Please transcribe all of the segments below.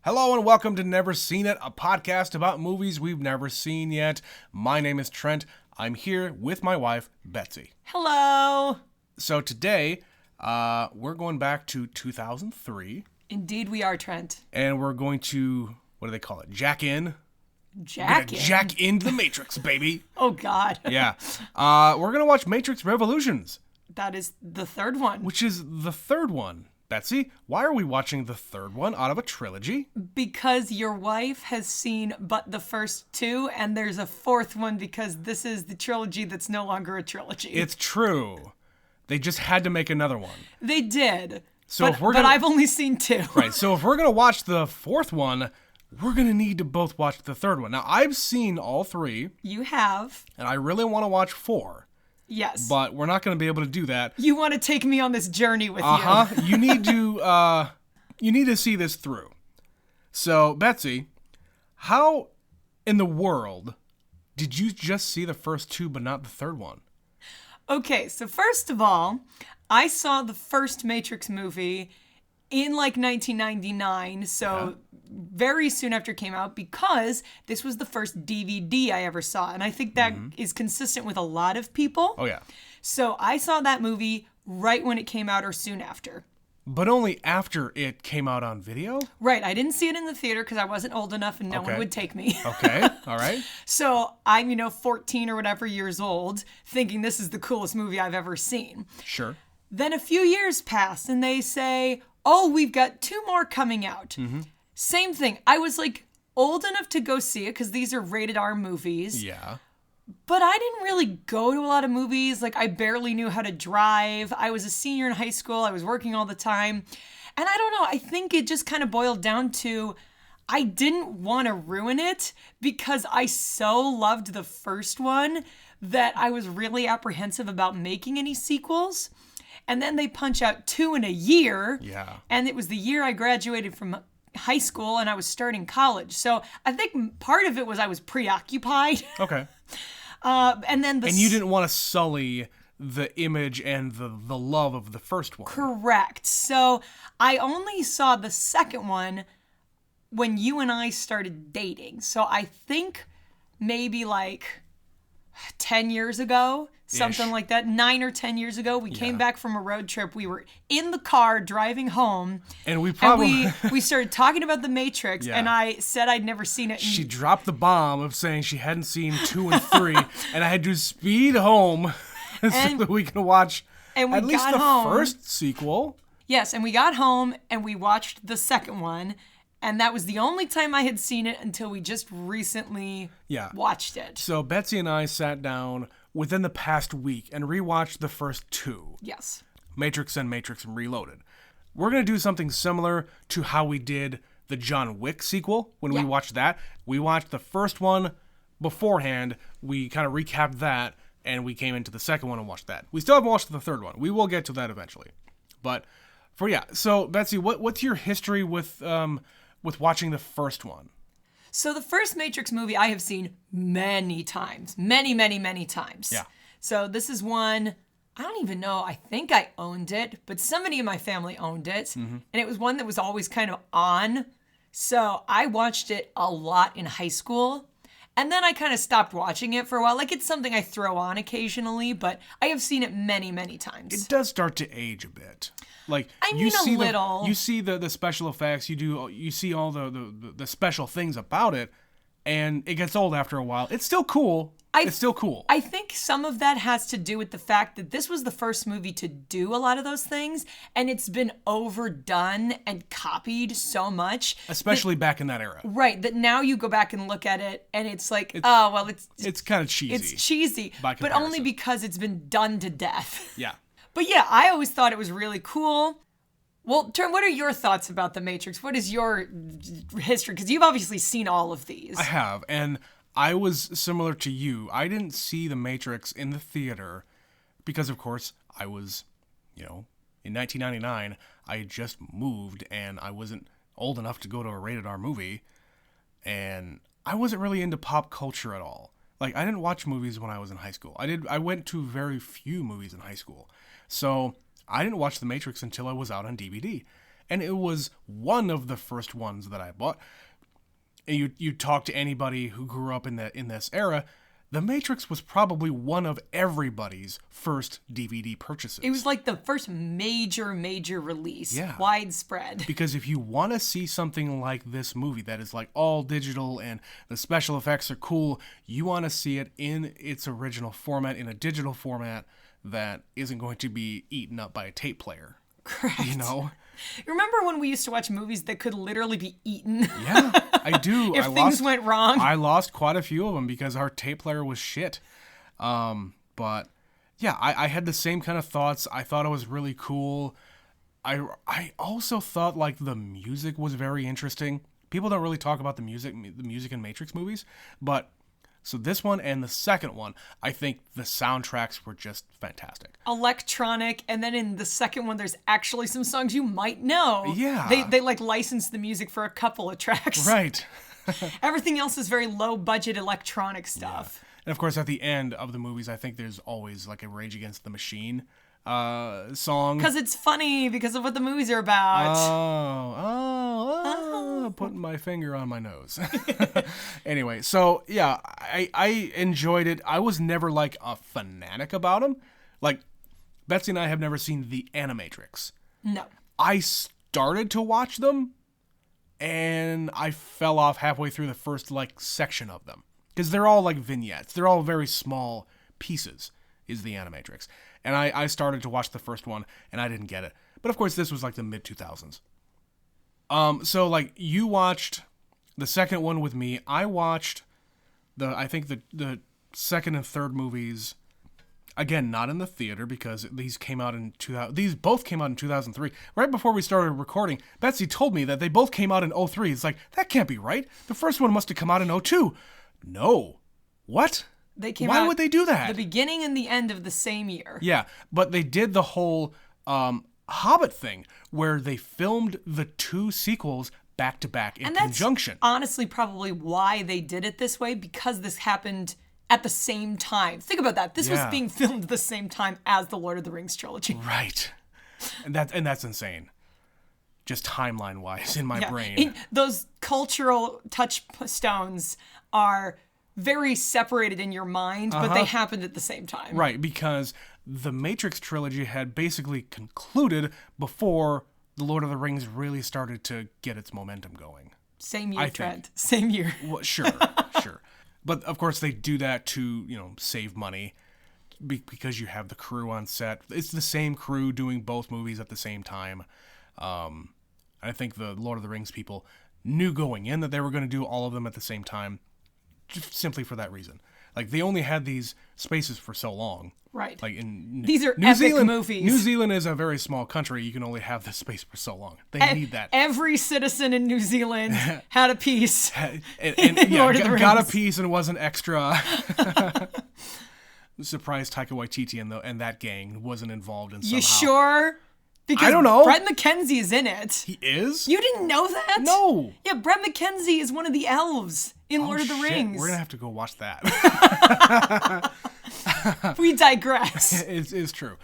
Hello and welcome to Never Seen It, a podcast about movies we've never seen yet. My name is Trent. I'm here with my wife, Betsy. Hello. So today, we're going back to 2003. Indeed we are, Trent. And we're going to, what do they call it? Jack in? Jack in? Jack into the Matrix, baby. Oh, God. Yeah. We're going to watch Matrix Revolutions. That is the third one. Which is the third one. Betsy, why are we watching the third one out of a trilogy? Because your wife has seen but the first two, and there's a fourth one because this is the trilogy that's no longer a trilogy. It's true. They just had to make another one. They did. So but I've only seen two. Right, so if we're going to watch the fourth one, we're going to need to both watch the third one. Now, I've seen all three. You have. And I really want to watch 4. Yes. But we're not going to be able to do that. You want to take me on this journey with you. You need to see this through. So, Betsy, how in the world did you just see the first two but not the third one? Okay, so first of all, I saw the first Matrix movie in like 1999, so very soon after it came out, because this was the first DVD I ever saw. And I think that is consistent with a lot of people. Oh, yeah. So I saw that movie right when it came out or soon after. But only after it came out on video? Right. I didn't see it in the theater because I wasn't old enough and no one would take me. Okay. All right. So I'm, 14 or whatever years old, thinking this is the coolest movie I've ever seen. Sure. Then a few years pass and they say, oh, we've got 2 more coming out. Same thing. I was like old enough to go see it because these are rated R movies. Yeah. But I didn't really go to a lot of movies. Like, I barely knew how to drive. I was a senior in high school. I was working all the time. And I don't know. I think it just kind of boiled down to I didn't want to ruin it because I so loved the first one that I was really apprehensive about making any sequels. And then they punch out 2 in a year. Yeah. And it was the year I graduated from high school and I was starting college. So I think part of it was I was preoccupied. Okay. And you didn't want to sully the image and the love of the first one. Correct. So I only saw the second one when you and I started dating. So I think maybe like 10 years ago, something like that. 9 or 10 years ago, we came back from a road trip. We were in the car driving home. And we probably... we started talking about The Matrix, and I said I'd never seen it. She dropped the bomb of saying she hadn't seen 2 and 3, and I had to speed home so that we could watch at least the first sequel. Yes, and we got home, and we watched the second one. And that was the only time I had seen it until we just recently watched it. So Betsy and I sat down within the past week and rewatched the first 2. Yes. Matrix and Matrix Reloaded. We're going to do something similar to how we did the John Wick sequel when we watched that. We watched the first one beforehand. We kind of recapped that, and we came into the second one and watched that. We still haven't watched the third one. We will get to that eventually. But so Betsy, what's your history with watching the first one? So the first Matrix movie I have seen many times. Many, many, many times. Yeah. So this is one, I don't even know, I think I owned it, but somebody in my family owned it. And it was one that was always kind of on. So I watched it a lot in high school. And then I kind of stopped watching it for a while. Like, it's something I throw on occasionally, but I have seen it many, many times. It does start to age a bit. Like, I mean, a little. You see the special effects, you see all the special things about it, and it gets old after a while. It's still cool. It's still cool. I think some of that has to do with the fact that this was the first movie to do a lot of those things, and it's been overdone and copied so much. Especially back in that era. Right, that now you go back and look at it, and it's like, it's kind of cheesy. It's cheesy, but only because it's been done to death. Yeah. But yeah, I always thought it was really cool. Well, Trent, what are your thoughts about The Matrix? What is your history? Because you've obviously seen all of these. I have, and I was similar to you. I didn't see The Matrix in the theater because, of course, I was, in 1999, I had just moved and I wasn't old enough to go to a rated R movie, and I wasn't really into pop culture at all. Like, I didn't watch movies when I was in high school. I went to very few movies in high school. So I didn't watch The Matrix until I was out on DVD. and it was one of the first ones that I bought. And you talk to anybody who grew up in this era, The Matrix was probably one of everybody's first DVD purchases. It was like the first major release, Yeah. widespread. Because if you want to see something like this movie that is like all digital and the special effects are cool, you want to see it in its original format, in a digital format that isn't going to be eaten up by a tape player. Correct. You know? Remember when we used to watch movies that could literally be eaten? Yeah, I do. If things went wrong. I lost quite a few of them because our tape player was shit. But yeah, I had the same kind of thoughts. I thought it was really cool. I also thought like the music was very interesting. People don't really talk about the music in Matrix movies, but so this one and the second one, I think the soundtracks were just fantastic. Electronic, and then in the second one, there's actually some songs you might know. Yeah. They like licensed the music for a couple of tracks. Right. Everything else is very low budget electronic stuff. Yeah. And of course, at the end of the movies, I think there's always like a Rage Against the Machine song. Because it's funny because of what the movies are about. Putting my finger on my nose. Anyway, so yeah, I enjoyed it. I was never like a fanatic about them. Like, Betsy and I have never seen the Animatrix. No. I started to watch them, and I fell off halfway through the first like section of them. Because they're all like vignettes. They're all very small pieces, is the Animatrix. And I started to watch the first one, and I didn't get it. But of course, this was like the mid-2000s. So like you watched the second one with me. I watched I think the second and third movies, again, not in the theater because these came out in 2000. These both came out in 2003. Right before we started recording, Betsy told me that they both came out in 2003. It's like, that can't be right. The first one must have come out in 2002. No. What? They came Why out would they do that? the beginning and the end of the same year. Yeah, but they did the whole Hobbit thing where they filmed the two sequels back to back in conjunction. Honestly probably why they did it this way, because this happened at the same time. Think about that. This was being filmed at the same time as the Lord of the Rings trilogy. Right. And that's insane. Just timeline wise in my brain. Those cultural touchstones are very separated in your mind, but they happened at the same time. Right, because the Matrix trilogy had basically concluded before the Lord of the Rings really started to get its momentum going. Same year, Trent. Same year. Well, sure. But of course they do that to, save money because you have the crew on set. It's the same crew doing both movies at the same time. I think the Lord of the Rings people knew going in that they were going to do all of them at the same time, just simply for that reason. Like, they only had these spaces for so long. Right. Like in These are New epic Zealand, movies. New Zealand is a very small country. You can only have this space for so long. They need that. Every citizen in New Zealand had a piece. and Lord of the got a Rings. piece and wasn't extra. Surprised Taika Waititi and that gang wasn't involved in somehow. You sure? Because I don't know. Brett McKenzie is in it. He is? You didn't know that? No. Yeah, Brett McKenzie is one of the elves in Lord of the Shit. Rings. We're going to have to go watch that. We digress. It's true.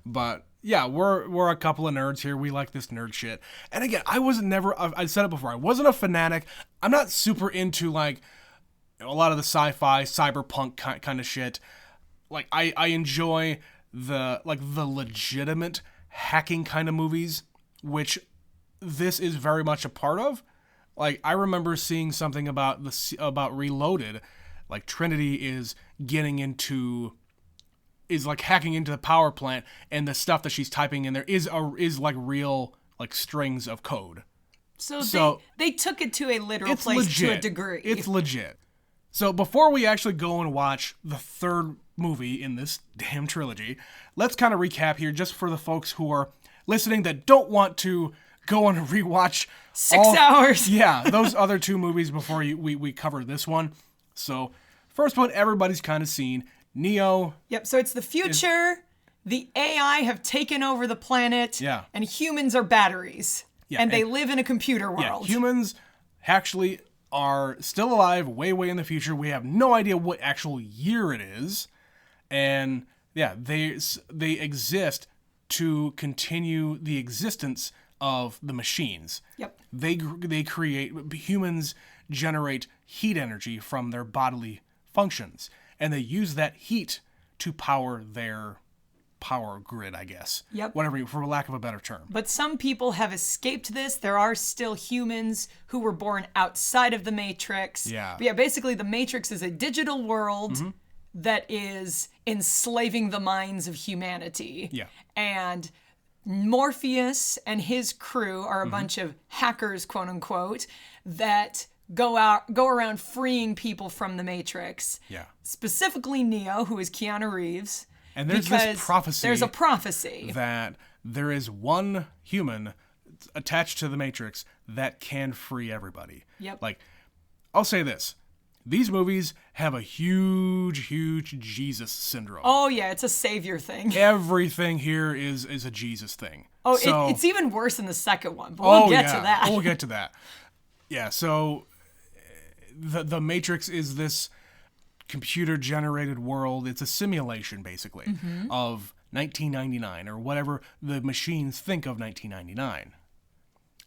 But yeah, we're a couple of nerds here. We like this nerd shit. And again, I said it before, I wasn't a fanatic. I'm not super into like a lot of the sci-fi, cyberpunk kind of shit. Like I enjoy the legitimate hacking kind of movies, which this is very much a part of. Like, I remember seeing something about Reloaded. Like, Trinity is like hacking into the power plant, and the stuff that she's typing in there is like real like strings of code. So they took it to a literal place legit. to a degree. It's legit. So before we actually go and watch the third movie in this damn trilogy, let's kind of recap here just for the folks who are listening that don't want to go and rewatch 6 hours. Yeah, those other two movies before we cover this one. So first one, everybody's kind of seen. Neo. Yep, so it's the future. The AI have taken over the planet. Yeah. And humans are batteries. Yeah, and they live in a computer world. Yeah, humans actually are still alive way in the future. We have no idea what actual year it is. And yeah, they exist to continue the existence of the machines. Yep. They create, humans generate heat energy from their bodily functions, and they use that heat to power their power grid, I guess. Yep. Whatever, for lack of a better term. But some people have escaped this. There are still humans who were born outside of the Matrix. Yeah. But yeah, basically the Matrix is a digital world that is enslaving the minds of humanity. Yeah. And Morpheus and his crew are a bunch of hackers, quote unquote, that go around freeing people from the Matrix. Yeah. Specifically Neo, who is Keanu Reeves. And there's because this prophecy. There's a prophecy that there is one human attached to the Matrix that can free everybody. Yep. Like, I'll say this. These movies have a huge, huge Jesus syndrome. Oh, yeah, it's a savior thing. Everything here is a Jesus thing. Oh, so, it's even worse in the second one, but we'll get to that. We'll get to that. Yeah, so the Matrix is this computer-generated world. It's a simulation, basically, of 1999, or whatever the machines think of 1999.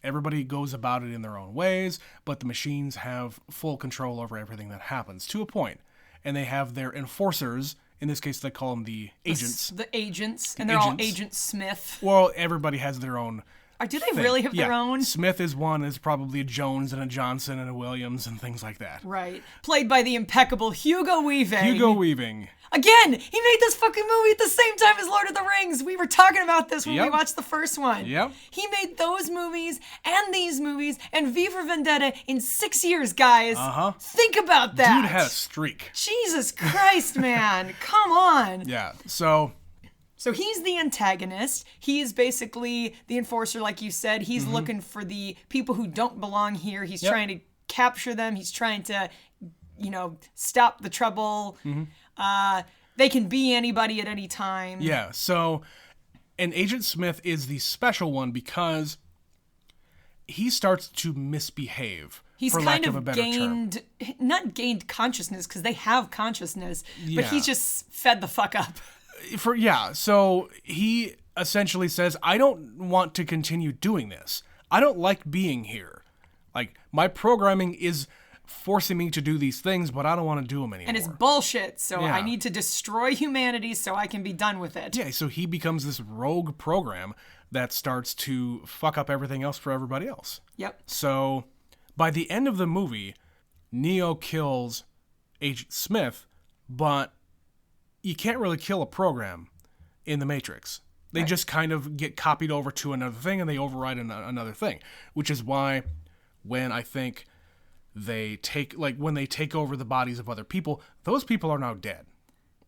Everybody goes about it in their own ways, but the machines have full control over everything that happens, to a point. And they have their enforcers. In this case, they call them the agents. The agents, and they're all Agent Smith. Well, everybody has their own Do they really have their own? Smith is one. Is probably a Jones and a Johnson and a Williams and things like that. Right. Played by the impeccable Hugo Weaving. Hugo Weaving. Again, he made this fucking movie at the same time as Lord of the Rings. We were talking about this when we Yep. watched the first one. Yep. He made those movies and these movies and V for Vendetta in 6 years, guys. Uh-huh. Think about that. Dude had a streak. Jesus Christ, man. Come on. Yeah. So he's the antagonist. He is basically the enforcer, like you said. He's looking for the people who don't belong here. He's trying to capture them. He's trying to, stop the trouble. They can be anybody at any time. yeah. So, and Agent Smith is the special one because he starts to misbehave. He's for kind lack of a better term. not gained consciousness because they have consciousness, but Yeah. he's just fed the fuck up. So he essentially says, I don't want to continue doing this. I don't like being here. Like, my programming is forcing me to do these things, but I don't want to do them anymore. And it's bullshit, so Yeah. I need to destroy humanity so I can be done with it. Yeah, so he becomes this rogue program that starts to fuck up everything else for everybody else. Yep. So by the end of the movie, Neo kills Agent Smith, but you can't really kill a program in the Matrix. They just kind of get copied over to another thing, and they override another thing, which is why when I think when they take over the bodies of other people, those people are now dead.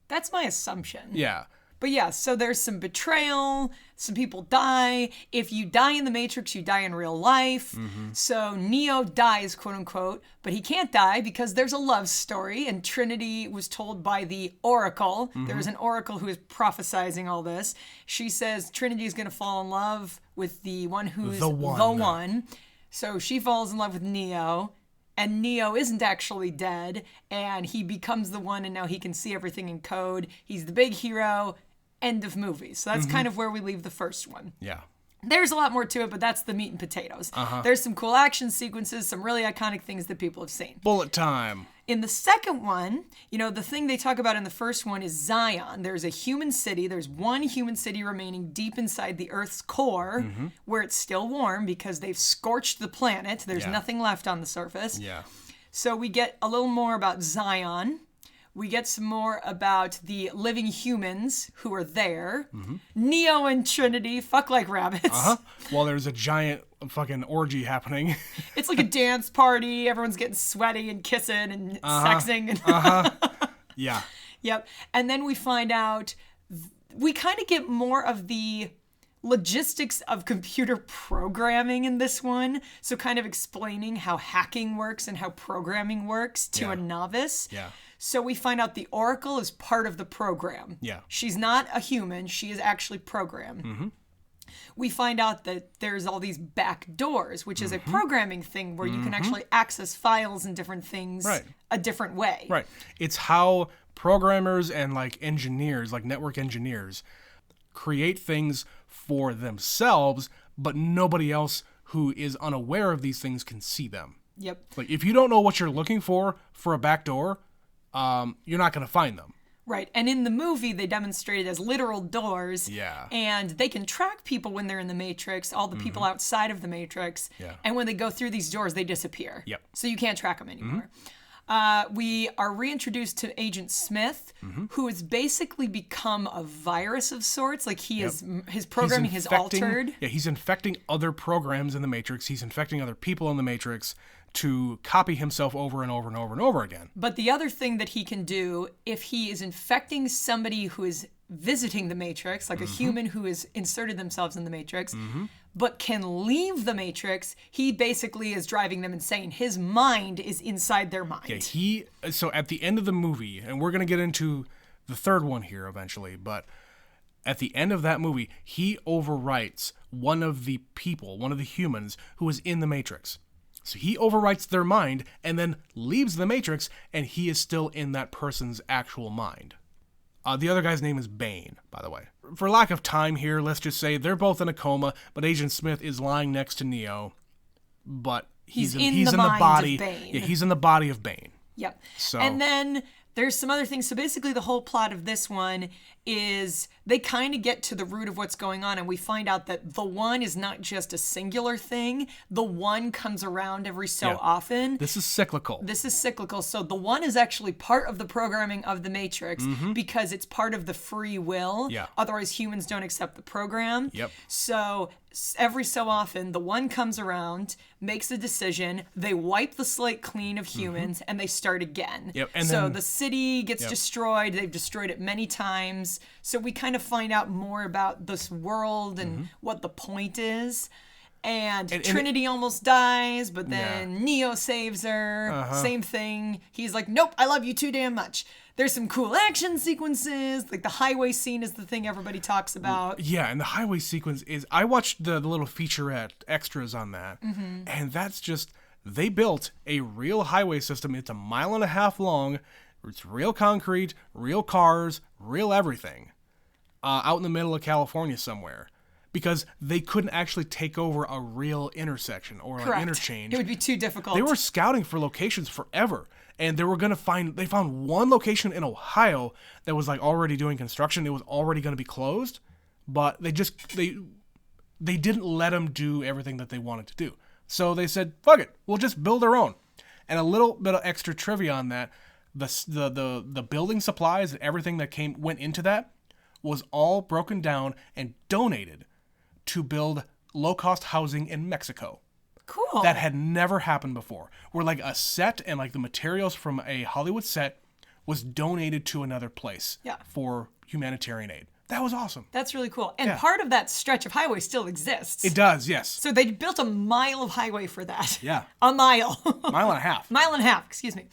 That's my assumption. Yeah. But yeah, so there's some betrayal, some people die. If you die in the Matrix, you die in real life. So Neo dies, quote unquote, but he can't die because there's a love story, and Trinity was told by the Oracle. There is an Oracle who is prophesizing all this. She says Trinity is going to fall in love with the one who's The one. So she falls in love with Neo. And Neo isn't actually dead, and he becomes the one, and now he can see everything in code. He's the big hero. End of movie. So that's kind of where we leave the first one. Yeah. There's a lot more to it, but that's the meat and potatoes. There's some cool action sequences, some really iconic things that people have seen. Bullet time. In the second one, the thing they talk about in the first one is Zion. There's a human city. There's one human city remaining deep inside the Earth's core where it's still warm because they've scorched the planet. There's nothing left on the surface. Yeah. So we get a little more about Zion. We get some more about the living humans who are there. Neo and Trinity fuck like rabbits. Well, there's a giant fucking orgy happening. It's like a dance party. Everyone's getting sweaty and kissing and sexing. Yeah. Yep. And then we find out, we kind of get more of the logistics of computer programming in this one. So kind of explaining how hacking works and how programming works to a novice. Yeah. So we find out the Oracle is part of the program. Yeah. She's not a human. She is actually programmed. We find out that there's all these back doors, which is a programming thing where you can actually access files and different things a different way. Right. It's how programmers and engineers, like network engineers, create things for themselves, but nobody else who is unaware of these things can see them. Yep. Like, if you don't know what you're looking for a back door, you're not going to find them. Right. And in the movie, they demonstrate it as literal doors. Yeah. And they can track people when they're in the Matrix, all the people outside of the Matrix. Yeah. And when they go through these doors, they disappear. Yep. So you can't track them anymore. We are reintroduced to Agent Smith, who has basically become a virus of sorts. Like, his programming has altered. Yeah, he's infecting other programs in the Matrix. He's infecting other people in the Matrix to copy himself over and over and over and over again. But the other thing that he can do, if he is infecting somebody who is visiting the Matrix, like a human who has inserted themselves in the Matrix, but can leave the Matrix, he basically is driving them insane. His mind is inside their mind. Yeah, so at the end of the movie, and we're going to get into the third one here eventually, but at the end of that movie, he overwrites one of the people, one of the humans who was in the Matrix. So he overwrites their mind and then leaves the Matrix, and he is still in that person's actual mind. The other guy's name is Bane, by the way. For lack of time here, let's just say they're both in a coma, but Agent Smith is lying next to Neo, but he's in the body. Of Bane. Yeah, he's in the body of Bane. Yep. So, and then there's some other things. So basically the whole plot of this one is they kind of get to the root of what's going on, and we find out that the one is not just a singular thing. The one comes around every so often. This is cyclical. So the one is actually part of the programming of the Matrix because it's part of the free will. Yeah. Otherwise, humans don't accept the program. Yep. So every so often, the one comes around, makes a decision, they wipe the slate clean of humans, and they start again. Yep. And so then the city gets destroyed. They've destroyed it many times. So we kind of find out more about this world and what the point is. And Trinity almost dies, but then Neo saves her. Same thing. He's like, nope, I love you too damn much. There's some cool action sequences. Like the highway scene is the thing everybody talks about. Yeah, and the highway sequence is... I watched the little featurette extras on that, and that's just... They built a real highway system. It's 1.5 miles long. It's real concrete, real cars, real everything. Out in the middle of California somewhere. Because they couldn't actually take over a real intersection or an interchange. It would be too difficult. They were scouting for locations forever. And they were going to they found one location in Ohio that was like already doing construction. It was already going to be closed. But they didn't let them do everything that they wanted to do. So they said, fuck it, we'll just build our own. And a little bit of extra trivia on that, the building supplies and everything that went into that was all broken down and donated to build low-cost housing in Mexico. Cool. That had never happened before. Where like a set and like the materials from a Hollywood set was donated to another place for humanitarian aid. That was awesome. That's really cool. And part of that stretch of highway still exists. It does, yes. So they built 1 mile of highway for that. Yeah. A mile. 1.5 miles. Mile and a half, excuse me.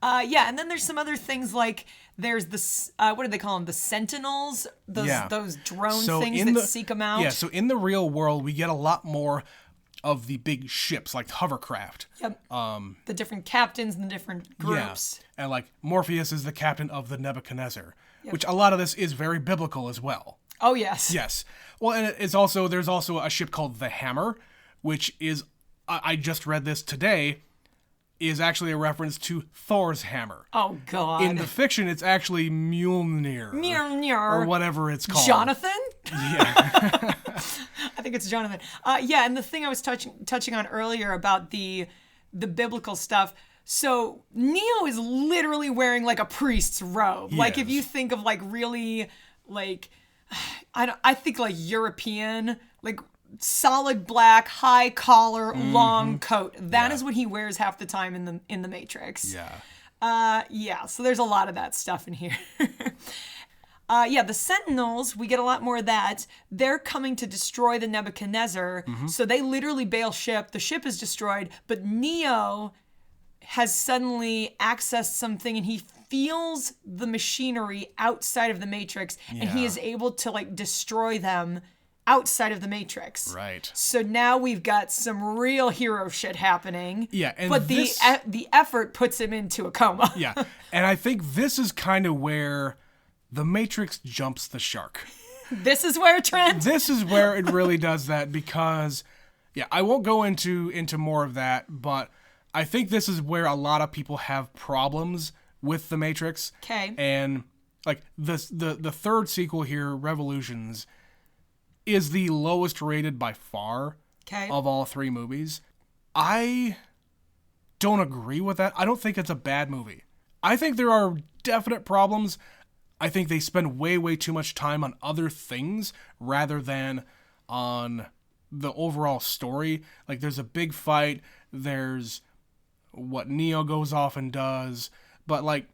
And then there's some other things like there's this, what do they call them? The Sentinels? Those drone things that seek them out. Yeah, so in the real world, we get a lot more of the big ships, like hovercraft. Yep. The different captains and the different groups. Yeah. And like Morpheus is the captain of the Nebuchadnezzar, which a lot of this is very biblical as well. Oh, yes. Yes. Well, and there's also a ship called the Hammer, which is, I just read this today, is actually a reference to Thor's hammer. Oh, God. In the fiction, it's actually Mjolnir. Mjolnir. Or whatever it's called. Jonathan? Yeah. I think it's Jonathan. And the thing I was touching on earlier about the biblical stuff. So Neo is literally wearing like a priest's robe. Like if you think of like really like, I think like European, like solid black, high collar, long coat. That is what he wears half the time in the Matrix. Yeah. So there's a lot of that stuff in here. The Sentinels, we get a lot more of that. They're coming to destroy the Nebuchadnezzar. So they literally bail ship. The ship is destroyed, but Neo has suddenly accessed something and he feels the machinery outside of the Matrix and he is able to like destroy them outside of the Matrix. Right. So now we've got some real hero shit happening. Yeah, and but the effort puts him into a coma. Yeah. And I think this is kind of where the Matrix jumps the shark. This is where, Trent? This is where it really does that because, yeah, I won't go into more of that, but I think this is where a lot of people have problems with The Matrix. Okay. And like the third sequel here, Revolutions, is the lowest rated by far of all three movies. I don't agree with that. I don't think it's a bad movie. I think there are definite problems. I think they spend way too much time on other things rather than on the overall story. Like, there's a big fight, there's what Neo goes off and does, but like,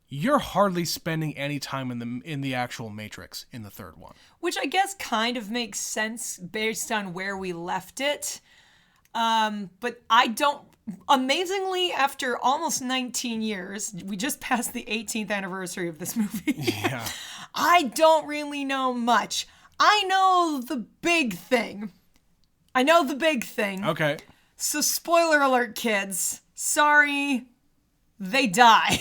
you're hardly spending any time in the actual Matrix in the third one. Which I guess kind of makes sense based on where we left it. But I don't... Amazingly, after almost 19 years, we just passed the 18th anniversary of this movie. Yeah. I don't really know much. I know the big thing. Okay. So spoiler alert, kids. Sorry, they die.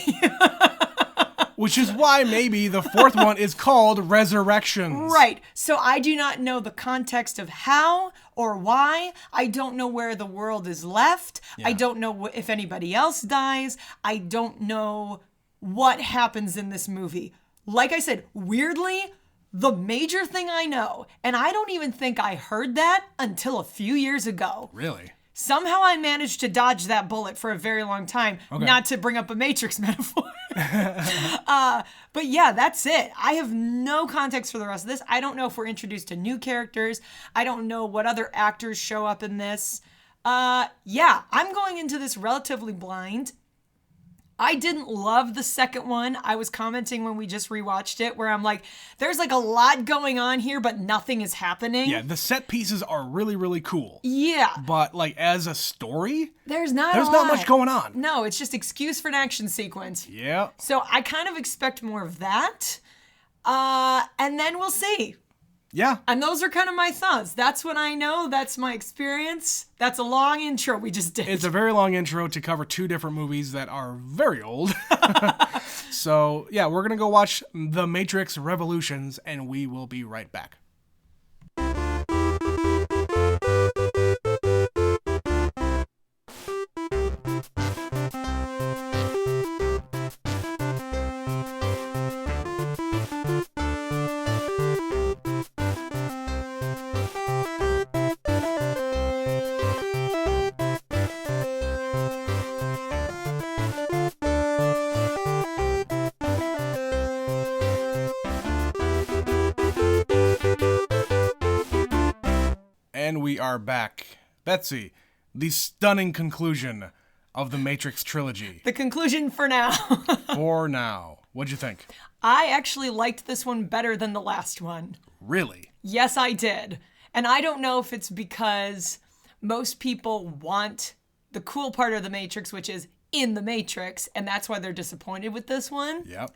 Which is why maybe the fourth one is called Resurrections. Right. So I do not know the context of how or why. I don't know where the world is left. Yeah. I don't know if anybody else dies. I don't know what happens in this movie. Like I said, weirdly, the major thing I know, and I don't even think I heard that until a few years ago. Really? Somehow I managed to dodge that bullet for a very long time, Okay. not to bring up a Matrix metaphor. But yeah, that's it. I have no context for the rest of this. I don't know if we're introduced to new characters. I don't know what other actors show up in this. Yeah, I'm going into this relatively blind. I didn't love the second one. I was commenting when we just rewatched it where I'm like, there's like a lot going on here, but nothing is happening. Yeah, the set pieces are really cool. Yeah. But like as a story, There's not much going on. No, it's just excuse for an action sequence. Yeah. So I kind of expect more of that. And then we'll see. Yeah. And those are kind of my thoughts. That's what I know. That's my experience. That's a long intro we just did. It's a very long intro to cover two different movies that are very old. So, yeah, we're going to go watch The Matrix Revolutions, and we will be right back. And we are back. Betsy, the stunning conclusion of the Matrix trilogy. The conclusion for now. For now. What'd you think? I actually liked this one better than the last one. Really? Yes, I did. And I don't know if it's because most people want the cool part of the Matrix, which is in the Matrix, and that's why they're disappointed with this one. Yep.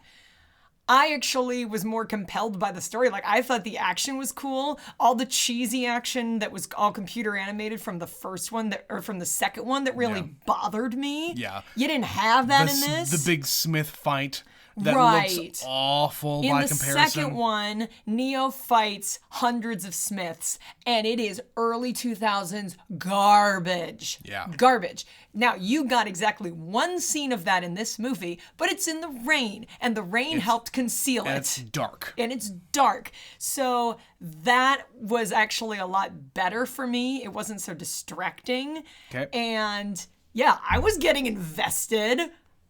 I actually was more compelled by the story. Like, I thought the action was cool. All the cheesy action that was all computer animated from the first one, or from the second one, that really bothered me. Yeah. You didn't have that in this. The big Smith fight that Right. looks awful In by the comparison. second one, Neo fights hundreds of Smiths, and it is early 2000s garbage. Yeah. Garbage. Now, you got exactly one scene of that in this movie, but it's in the rain, and the rain helped conceal And it. it's dark. And it's dark. So that was actually a lot better for me. It wasn't so distracting. Okay. And yeah, I was getting invested.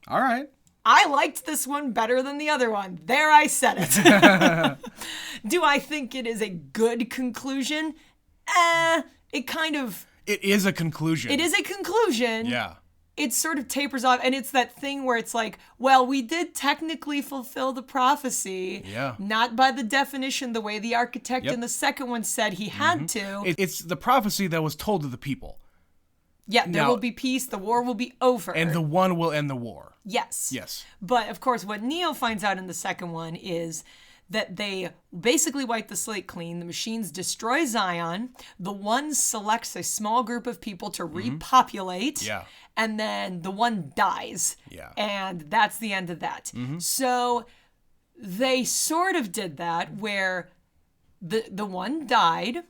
All right. I liked this one better than the other one. There, I said it. Do I think it is a good conclusion? It kind of... It is a conclusion. It is a conclusion. Yeah. It sort of tapers off, and it's that thing where it's like, well, we did technically fulfill the prophecy. Yeah. Not by the definition, the way the architect Yep. in the second one said he had to. It's the prophecy that was told to the people. Yeah, there Now- will be peace, the war will be over. And the one will end the war. Yes. Yes. But of course, what Neo finds out in the second one is that they basically wipe the slate clean. The machines destroy Zion. The one selects a small group of people to repopulate. Yeah. And then the one dies. Yeah. And that's the end of that. So they sort of did that where The one died.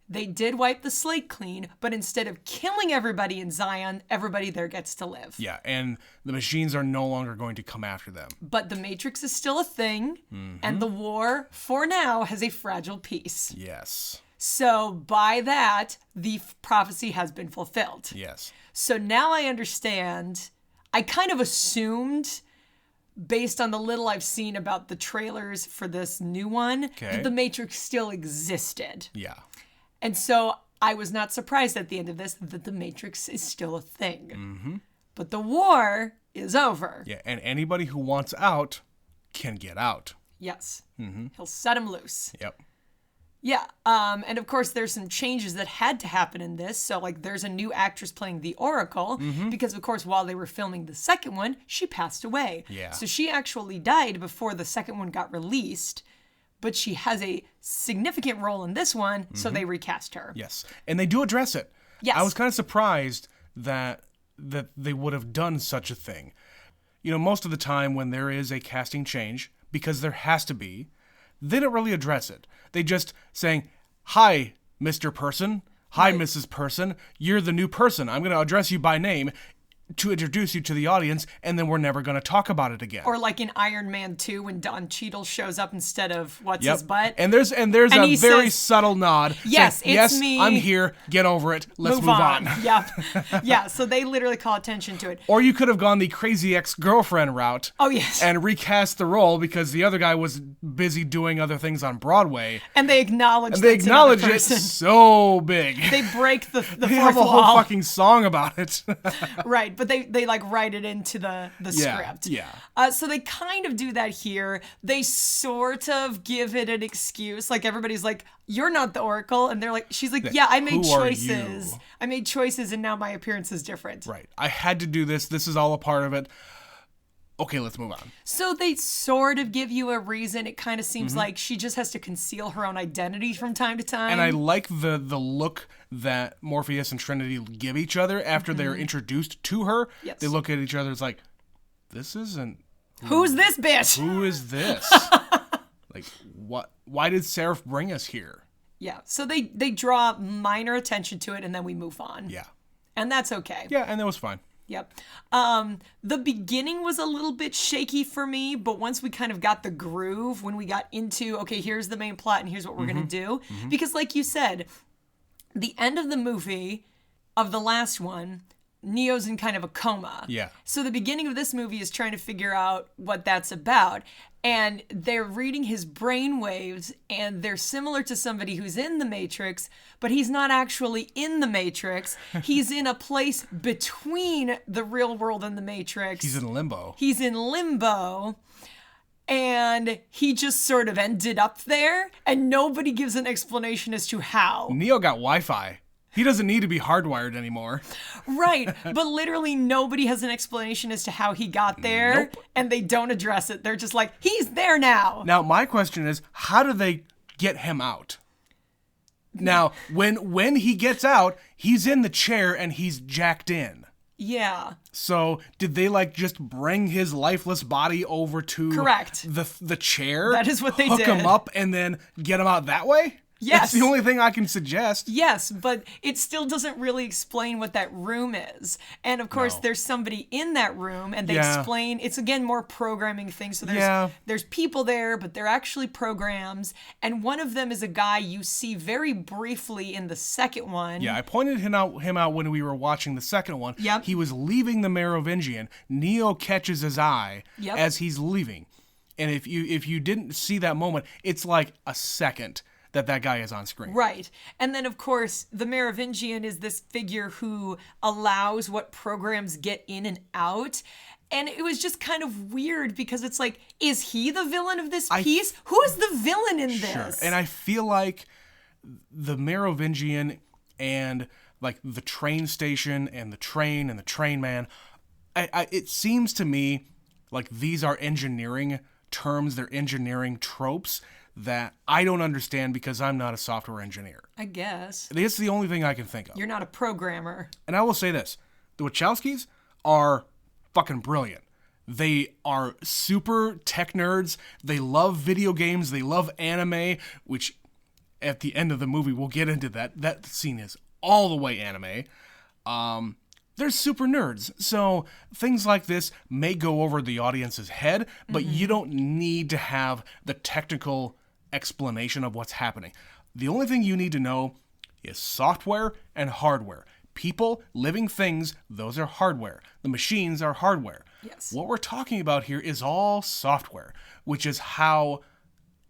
They did wipe the slate clean, but instead of killing everybody in Zion, everybody there gets to live. Yeah, and the machines are no longer going to come after them. But the Matrix is still a thing, and the war, for now, has a fragile peace. Yes. So by that, the prophecy has been fulfilled. Yes. So now I understand. I kind of assumed, based on the little I've seen about the trailers for this new one, that the Matrix still existed. Yeah. And so I was not surprised at the end of this that the Matrix is still a thing. But the war is over. Yeah, and anybody who wants out can get out. Yes. He'll set him loose. Yep. Yeah. And of course, there's some changes that had to happen in this. So, like, there's a new actress playing the Oracle because, of course, while they were filming the second one, she passed away. Yeah. So she actually died before the second one got released. But she has a significant role in this one, so they recast her. Yes, and they do address it. Yes. I was kind of surprised that they would have done such a thing. You know, most of the time when there is a casting change, because there has to be, they don't really address it. They just saying, "Hi, Mr. Person. Hi, Mrs. Person. You're the new person. I'm going to address you by name to introduce you to the audience, and then we're never going to talk about it again." Or like in Iron Man 2 when Don Cheadle shows up instead of what's his butt. And there's a very says, subtle nod. Yes, saying, it's yes, me. I'm here. Get over it. Let's move on. Yep. Yeah, so they literally call attention to it. Or you could have gone the crazy ex-girlfriend route. Oh, yes. And recast the role because the other guy was busy doing other things on Broadway. And they acknowledge And they acknowledge it so big. They break the They fourth have a wall. whole fucking song about it. Right, but they like write it into the script. Yeah. So they kind of do that here. They sort of give it an excuse. Like everybody's like, "You're not the Oracle," and they're like, she's like, "Yeah, I made Who are choices. you?" I made choices, and now my appearance is different." Right. I had to do this. This is all a part of it. Okay, let's move on. So they sort of give you a reason. It kind of seems like she just has to conceal her own identity from time to time. And I like the look that Morpheus and Trinity give each other after they're introduced to her. Yes. They look at each other. It's like, this isn't. Who's this bitch? Who is this? Like, what? Why did Seraph bring us here? Yeah. So they draw minor attention to it, and then we move on. Yeah. And that's okay. Yeah, and that was fine. Yep. The beginning was a little bit shaky for me, but once we kind of got the groove, when we got into, okay, here's the main plot and here's what we're going to do. Because like you said, the end of the movie of the last one, Neo's in kind of a coma. Yeah. So the beginning of this movie is trying to figure out what that's about. And they're reading his brain waves, and they're similar to somebody who's in the Matrix, but he's not actually in the Matrix. He's in a place between the real world and the Matrix. He's in limbo. He's in limbo. And he just sort of ended up there, and nobody gives an explanation as to how. Neo got Wi-Fi. He doesn't need to be hardwired anymore. Right, but literally nobody has an explanation as to how he got there, Nope. and they don't address it. They're just like, he's there now. Now, my question is, how do they get him out? Now, when he gets out, he's in the chair and he's jacked in. Yeah. So, did they just bring his lifeless body over to Correct. the chair? That is what they hook did. him up and then get him out that way? Yes. That's the only thing I can suggest. Yes, but it still doesn't really explain what that room is. And of course, No. there's somebody in that room, and they Yeah. explain, it's again more programming things. So there's Yeah. there's people there, but they're actually programs. And one of them is a guy you see very briefly in the second one. Yeah, I pointed him out when we were watching the second one. Yep. He was leaving the Merovingian. Neo catches his eye Yep. as he's leaving. And if you didn't see that moment, it's like a second that guy is on screen. Right. And then, of course, the Merovingian is this figure who allows what programs get in and out. And it was just kind of weird because it's like, is he the villain of this piece? Who is the villain in Sure. this? And I feel like the Merovingian and the train station and the train man, it seems to me like these are engineering terms, they're engineering tropes that I don't understand because I'm not a software engineer. I guess. It's the only thing I can think of. You're not a programmer. And I will say this, the Wachowskis are fucking brilliant. They are super tech nerds. They love video games. They love anime, which at the end of the movie, we'll get into that. That scene is all the way anime. They're super nerds, so things like this may go over the audience's head, but you don't need to have the technical explanation of what's happening. The only thing you need to know is software and hardware. People, living things, those are hardware. The machines are hardware. Yes. What we're talking about here is all software, which is how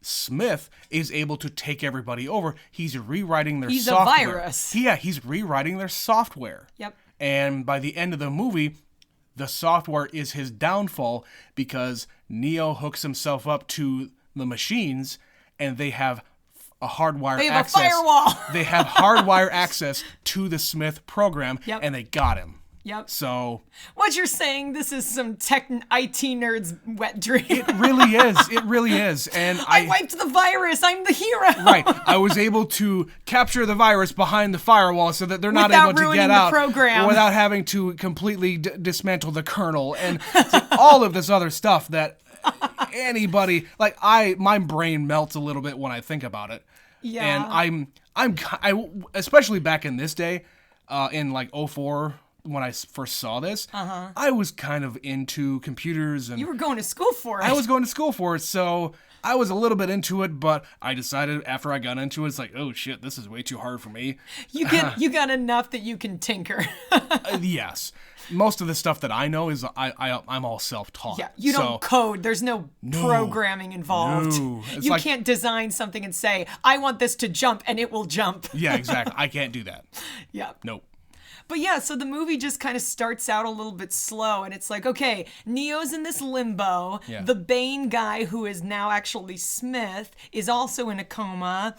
Smith is able to take everybody over. He's rewriting their software. He's a virus. Yeah, he's rewriting their software. Yep. And by the end of the movie, the software is his downfall because Neo hooks himself up to the machines and they have a hardwire They have access. a firewall. They have hardwire access to the Smith program, and they got him. Yep. So What you're saying, this is some tech IT nerd's wet dream. it really is. It really is. And I wiped the virus. I'm the hero. Right. I was able to capture the virus behind the firewall so that they're not Without able to ruining get the out program. without having to completely dismantle the kernel and all of this other stuff that anybody my brain melts a little bit when I think about it. Yeah. And I especially back in this day, in like 2004 when I first saw this, I was kind of into computers and You were going to school for it. I was going to school for it, so I was a little bit into it, but I decided after I got into it, it's like, oh shit, this is way too hard for me. You got enough that you can tinker. Yes. Most of the stuff that I know is I'm all self-taught. Yeah, you don't code. There's no programming involved. No. It's You like- can't design something and say, I want this to jump, and it will jump. Yeah, exactly. I can't do that. Yeah. Nope. But yeah, so the movie just kind of starts out a little bit slow, and it's like, okay, Neo's in this limbo. Yeah. The Bane guy, who is now actually Smith, is also in a coma.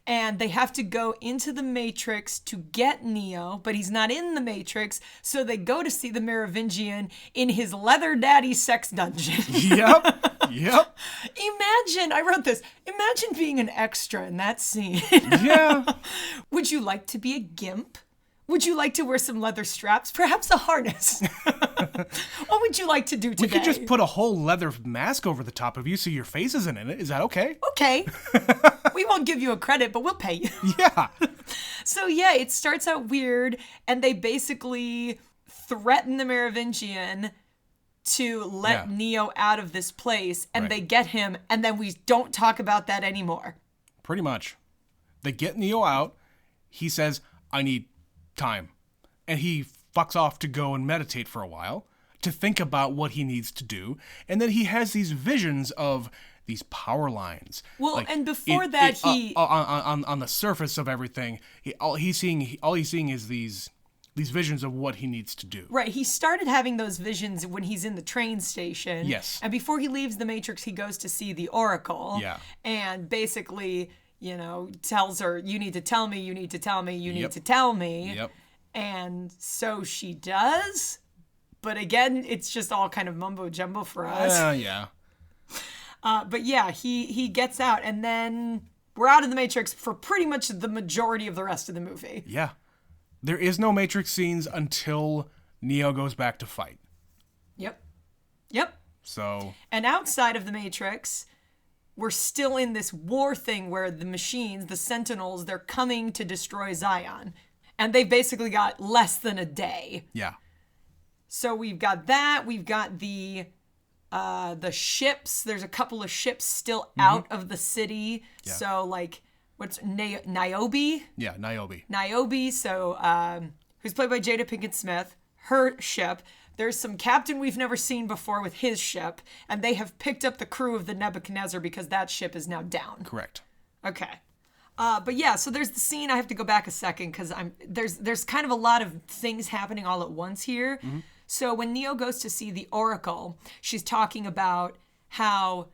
And they have to go into the Matrix to get Neo, but he's not in the Matrix, so they go to see the Merovingian in his leather daddy sex dungeon. Yep. Imagine, I wrote this, imagine being an extra in that scene. Yeah. Would you like to be a gimp? Would you like to wear some leather straps? Perhaps a harness? What would you like to do today? We could just put a whole leather mask over the top of you so your face isn't in it. Is that okay? Okay. We won't give you a credit, but we'll pay you. Yeah. So yeah, it starts out weird, and they basically threaten the Merovingian to let Neo out of this place, and they get him, and then we don't talk about that anymore. Pretty much. They get Neo out. He says, I need time. And he fucks off to go and meditate for a while, to think about what he needs to do. And then he has these visions of these power lines. Well, and before that, he... on the surface of everything, all he's seeing is these visions of what he needs to do. Right, he started having those visions when he's in the train station. Yes. And before he leaves the Matrix, he goes to see the Oracle. Yeah. And basically, tells her, you need to tell me, you need to tell me, you need to tell me. Yep. And so she does. But again, it's just all kind of mumbo jumbo for us. Yeah. But yeah, he gets out, and then we're out of the Matrix for pretty much the majority of the rest of the movie. Yeah. There is no Matrix scenes until Neo goes back to fight. Yep. So. And outside of the Matrix, we're still in this war thing where the machines, the Sentinels, they're coming to destroy Zion. And they've basically got less than a day. Yeah. So we've got that. We've got the ships. There's a couple of ships still out of the city. Yeah. So like, what's Niobe? Yeah, Niobe. Niobe. So who's played by Jada Pinkett Smith. Her ship. There's some captain we've never seen before with his ship, and they have picked up the crew of the Nebuchadnezzar because that ship is now down. Correct. Okay. But yeah, so there's the scene. I have to go back a second because there's kind of a lot of things happening all at once here. Mm-hmm. So when Neo goes to see the Oracle, she's talking about how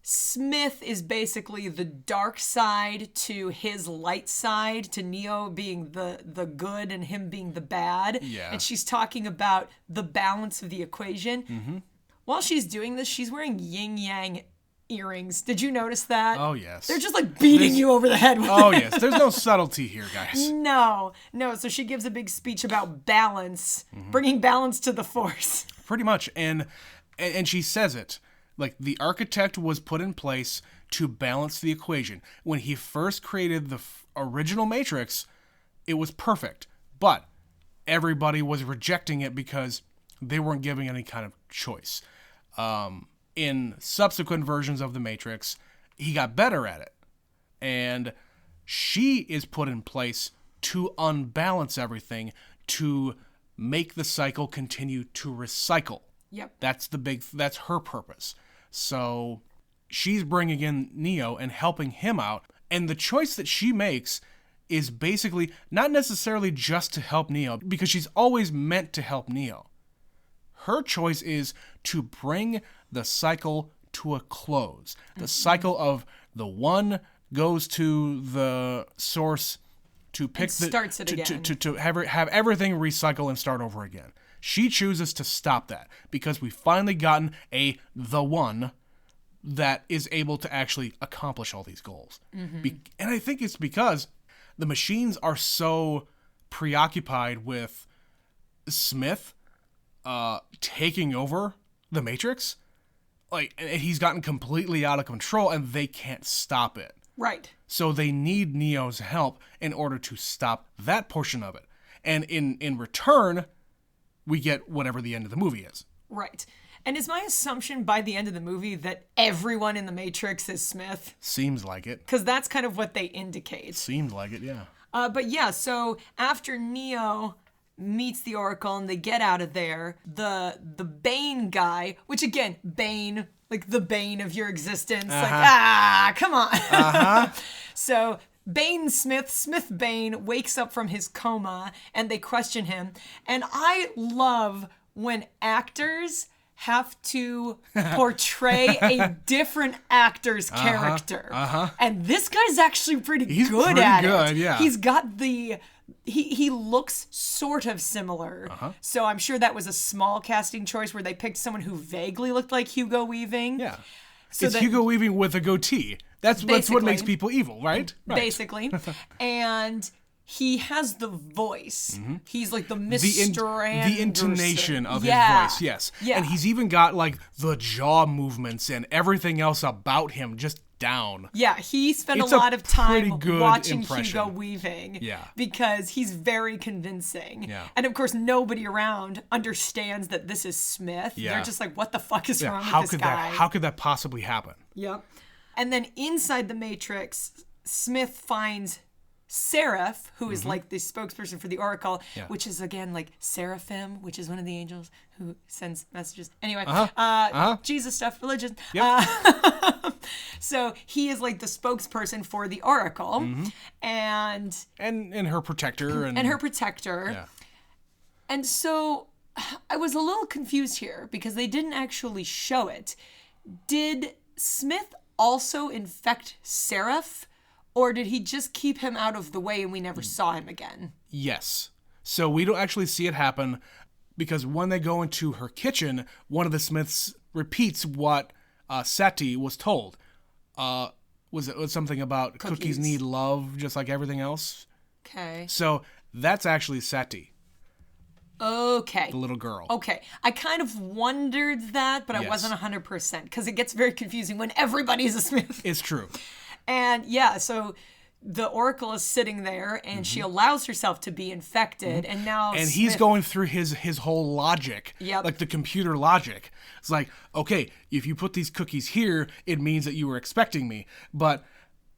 Smith is basically the dark side to his light side, to Neo being the good and him being the bad. Yeah. And she's talking about the balance of the equation. Mm-hmm. While she's doing this, she's wearing yin-yang earrings. Did you notice that? Oh, yes. They're just like beating you over the head with Oh, it. yes. There's no subtlety here, guys. No. So she gives a big speech about balance, bringing balance to the Force. Pretty much. And she says it. Like, the architect was put in place to balance the equation. When he first created the original Matrix, it was perfect, but everybody was rejecting it because they weren't giving any kind of choice. In subsequent versions of the Matrix, he got better at it, and she is put in place to unbalance everything, to make the cycle continue to recycle. Yep. That's her purpose. So she's bringing in Neo and helping him out, and the choice that she makes is basically not necessarily just to help Neo, because she's always meant to help Neo. Her choice is to bring the cycle to a close. The cycle of the one goes to the source to pick starts it again. To have everything recycle and start over again. She chooses to stop that because we finally gotten the one that is able to actually accomplish all these goals. And I think it's because the machines are so preoccupied with Smith taking over the Matrix. Like, he's gotten completely out of control and they can't stop it. Right. So they need Neo's help in order to stop that portion of it. And in return, we get whatever the end of the movie is. Right. And is my assumption by the end of the movie that everyone in the Matrix is Smith? Seems like it. Because that's kind of what they indicate. Seems like it, yeah. But yeah, so after Neo meets the Oracle and they get out of there, the Bane guy, which again, Bane, like the bane of your existence, like, come on. So Smith Bane wakes up from his coma and they question him. And I love when actors have to portray a different actor's character. And this guy's actually pretty good at it. Yeah. He's got he looks sort of similar. So I'm sure that was a small casting choice where they picked someone who vaguely looked like Hugo Weaving. Yeah. It's Hugo Weaving with a goatee. That's what makes people evil, right? Basically. And he has the voice. He's like the Mr. Anderson. The intonation of his voice, yes. Yeah. And he's even got like the jaw movements and everything else about him just down. Yeah, he spent a lot of time watching impression. Hugo Weaving. Yeah. Because he's very convincing. Yeah. And of course, nobody around understands that this is Smith. Yeah. They're just like, what the fuck is wrong How with could this guy? how could that possibly happen? Yep. And then inside the Matrix, Smith finds Seraph, who is like the spokesperson for the Oracle, which is again like Seraphim, which is one of the angels who sends messages. Anyway, Jesus stuff, religion. Yep. So he is like the spokesperson for the Oracle, and her protector and her protector. Yeah. And so I was a little confused here because they didn't actually show it. Did Smith also infect Seraph? Or did he just keep him out of the way and we never saw him again? Yes. So we don't actually see it happen because when they go into her kitchen, one of the Smiths repeats what Seti was told. Was something about cookies need love just like everything else? Okay. So that's actually Seti. Okay. The little girl. Okay. I kind of wondered that, but I wasn't 100% because it gets very confusing when everybody's a Smith. It's true. And yeah, so the Oracle is sitting there and she allows herself to be infected and now and he's going through his whole logic, like the computer logic. It's like, okay, if you put these cookies here, it means that you were expecting me. But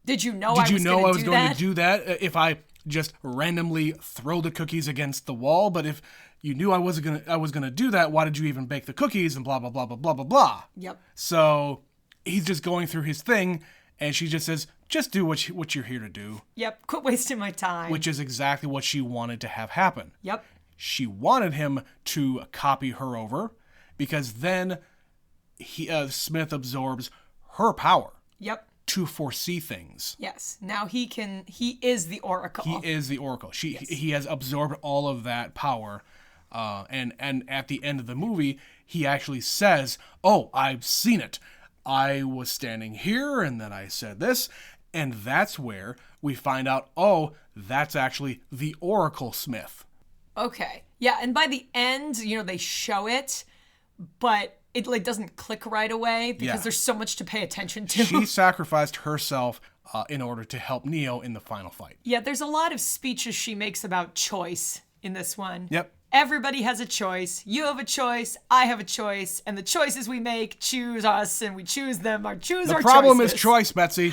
did you know I was going to do that if I just randomly throw the cookies against the wall? But if you knew I was gonna do that, why did you even bake the cookies and blah blah blah blah blah blah blah? Yep. So he's just going through his thing. And she just says, just do what you're here to do. Yep, quit wasting my time. Which is exactly what she wanted to have happen. Yep. She wanted him to copy her over because then Smith absorbs her power. Yep. To foresee things. Yes. Now he is the Oracle. He is the Oracle. He has absorbed all of that power. And at the end of the movie, he actually says, oh, I've seen it. I was standing here and then I said this, and that's where we find out, oh, that's actually the Oracle Smith. Okay. Yeah, and by the end, they show it, but it like doesn't click right away because Yeah. there's so much to pay attention to. She sacrificed herself in order to help Neo in the final fight. Yeah, there's a lot of speeches she makes about choice in this one. Yep. Everybody has a choice. You have a choice. I have a choice. And the choices we make choose us, and we choose them or choose our The choices. problem is choice, Betsy.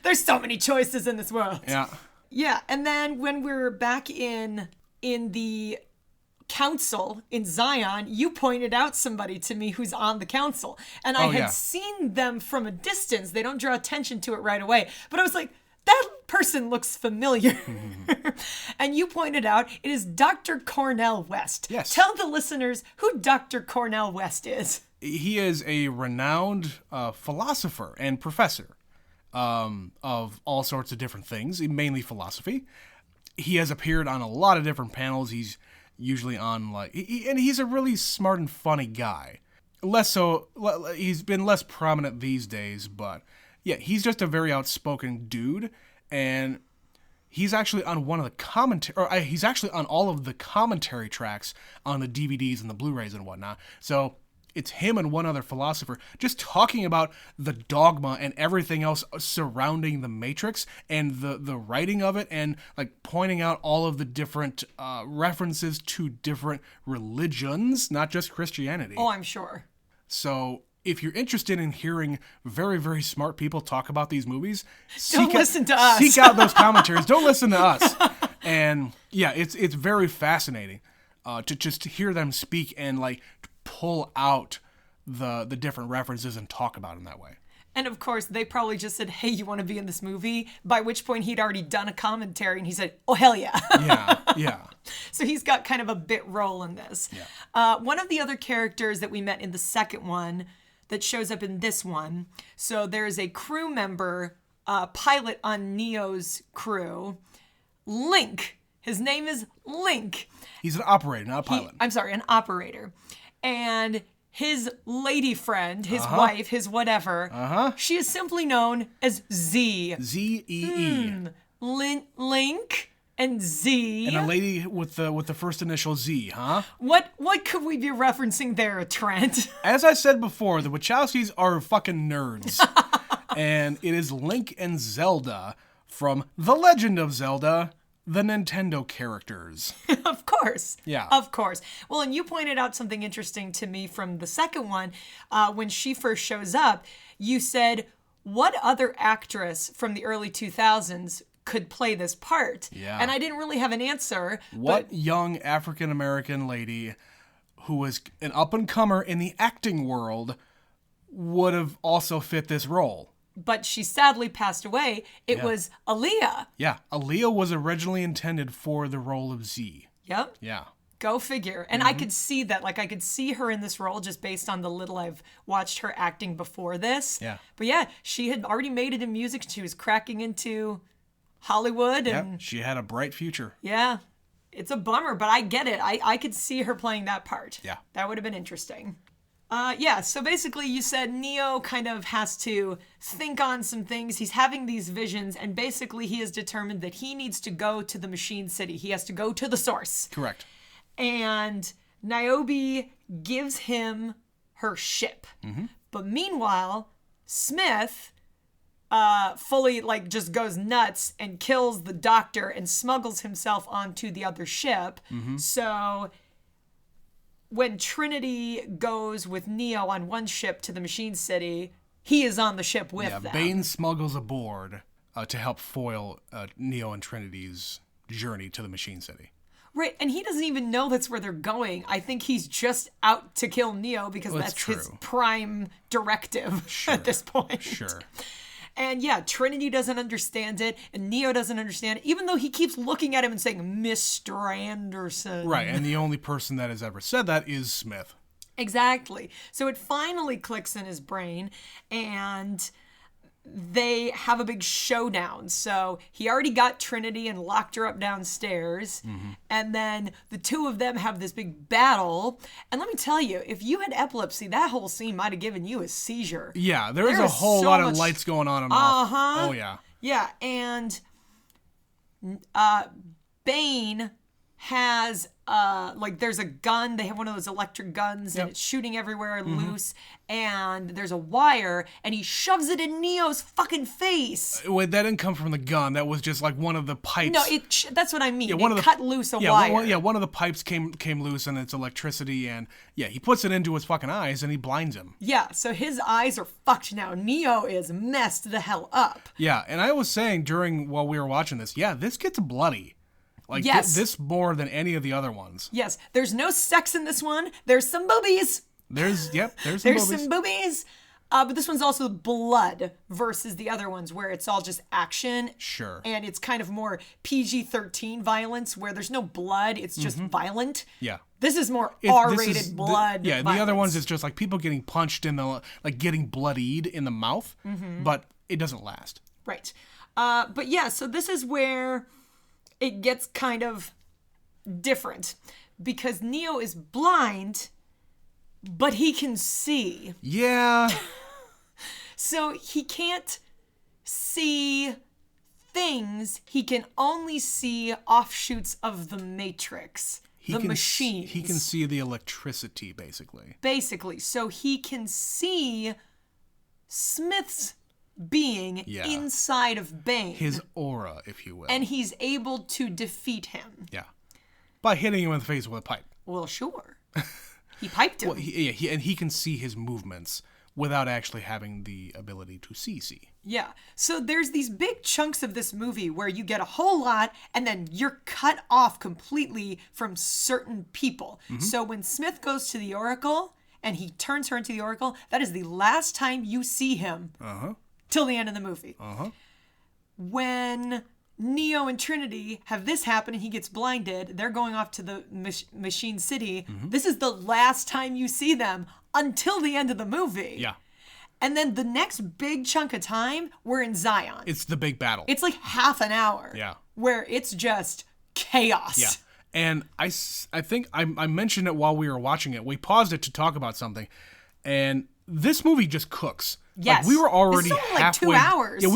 There's so many choices in this world. Yeah. Yeah, and then when we're back in the council in Zion, you pointed out somebody to me who's on the council. And I had yeah. seen them from a distance. They don't draw attention to it right away. But I was like, that person looks familiar. And you pointed out it is Dr. Cornel West. Yes. Tell the listeners who Dr. Cornel West is. He is a renowned philosopher and professor of all sorts of different things, mainly philosophy. He has appeared on a lot of different panels. He's usually on and he's a really smart and funny guy. Less so, he's been less prominent these days, but yeah, he's just a very outspoken dude, and he's actually on one of the commentary, he's actually on all of the commentary tracks on the DVDs and the Blu-rays and whatnot. So it's him and one other philosopher just talking about the dogma and everything else surrounding the Matrix and the writing of it, and like pointing out all of the different references to different religions, not just Christianity. Oh, I'm sure. So if you're interested in hearing very, very smart people talk about these movies, listen to us. Seek out those commentaries. Don't listen to us. And yeah, it's very fascinating to just hear them speak and like pull out the different references and talk about them that way. And of course, they probably just said, hey, you want to be in this movie? By which point he'd already done a commentary and he said, oh, hell yeah. Yeah. So he's got kind of a bit role in this. Yeah. One of the other characters that we met in the second one that shows up in this one. So there's a crew member, pilot on Neo's crew, Link. His name is Link. He's an operator, not a pilot. An operator. And his lady friend, his wife, his whatever, she is simply known as Z. Z-E-E. Link and Z. And a lady with the first initial Z, huh? What could we be referencing there, Trent? As I said before, the Wachowskis are fucking nerds. And it is Link and Zelda from The Legend of Zelda, the Nintendo characters. Of course. Yeah. Of course. Well, and you pointed out something interesting to me from the second one. When she first shows up, you said, what other actress from the early 2000s could play this part? Yeah. And I didn't really have an answer. What young African-American lady who was an up-and-comer in the acting world would have also fit this role? But she sadly passed away. It was Aaliyah. Yeah, Aaliyah was originally intended for the role of Z. Yep. Yeah. Go figure. And I could see that. Like, I could see her in this role just based on the little I've watched her acting before this. Yeah. But yeah, she had already made it in music. She was cracking into Hollywood. And Yep, she had a bright future. yeah, it's a bummer, but I get it. I could see her playing that part. Yeah. That would have been interesting. So basically you said Neo kind of has to think on some things. He's having these visions, and basically he is determined that he needs to go to the Machine City. He has to go to the source. Correct. And Niobe gives him her ship. But meanwhile, Smith fully just goes nuts and kills the doctor and smuggles himself onto the other ship. So when Trinity goes with Neo on one ship to the Machine City, he is on the ship with them. Bane smuggles aboard to help foil Neo and Trinity's journey to the Machine City. Right, and he doesn't even know that's where they're going. I think he's just out to kill Neo because that's his prime directive at this point. Sure. And yeah, Trinity doesn't understand it, and Neo doesn't understand it, even though he keeps looking at him and saying, Mr. Anderson. Right, and the only person that has ever said that is Smith. Exactly. So it finally clicks in his brain, and they have a big showdown. So he already got Trinity and locked her up downstairs. And then the two of them have this big battle. And let me tell you, if you had epilepsy, that whole scene might have given you a seizure. Yeah, there is a whole lot of lights going on and off. Oh, yeah. Yeah, and Bane has like there's a gun. They have one of those electric guns and it's shooting everywhere loose. And there's a wire and he shoves it in Neo's fucking face. Wait, that didn't come from the gun. That was just like one of the pipes. No, that's what I mean. Yeah, it cut loose a wire. One of the pipes came loose and it's electricity, and he puts it into his fucking eyes and he blinds him. Yeah, so his eyes are fucked now. Neo is messed the hell up. Yeah, and I was saying while we were watching this, this gets bloody. Like this more than any of the other ones. Yes, there's no sex in this one. There's some boobies. There's some boobies. But this one's also blood versus the other ones where it's all just action. Sure. And it's kind of more PG-13 violence where there's no blood. It's just violent. Yeah. This is more R-rated blood. The other ones is just like people getting punched in the, like getting bloodied in the mouth, but it doesn't last. Right. But yeah, so this is where it gets kind of different because Neo is blind, but he can see. Yeah. So he can't see things. He can only see offshoots of the Matrix, machines. He can see the electricity, basically. Basically. So he can see Smith's being inside of Bane. His aura, if you will. And he's able to defeat him. Yeah. By hitting him in the face with a pipe. Well, sure. He piped him. Well, and he can see his movements without actually having the ability to see. Yeah. So there's these big chunks of this movie where you get a whole lot and then you're cut off completely from certain people. So when Smith goes to the Oracle and he turns her into the Oracle, that is the last time you see him till the end of the movie. When Neo and Trinity have this happen and he gets blinded, they're going off to the Machine City. This is the last time you see them until the end of the movie. Yeah. And then the next big chunk of time, we're in Zion. It's the big battle. It's like half an hour. Yeah. Where it's just chaos. Yeah. And I think I mentioned it while we were watching it. We paused it to talk about something. And this movie just cooks. Yes. Like we were already it's only halfway. Like 2 hours. Yeah,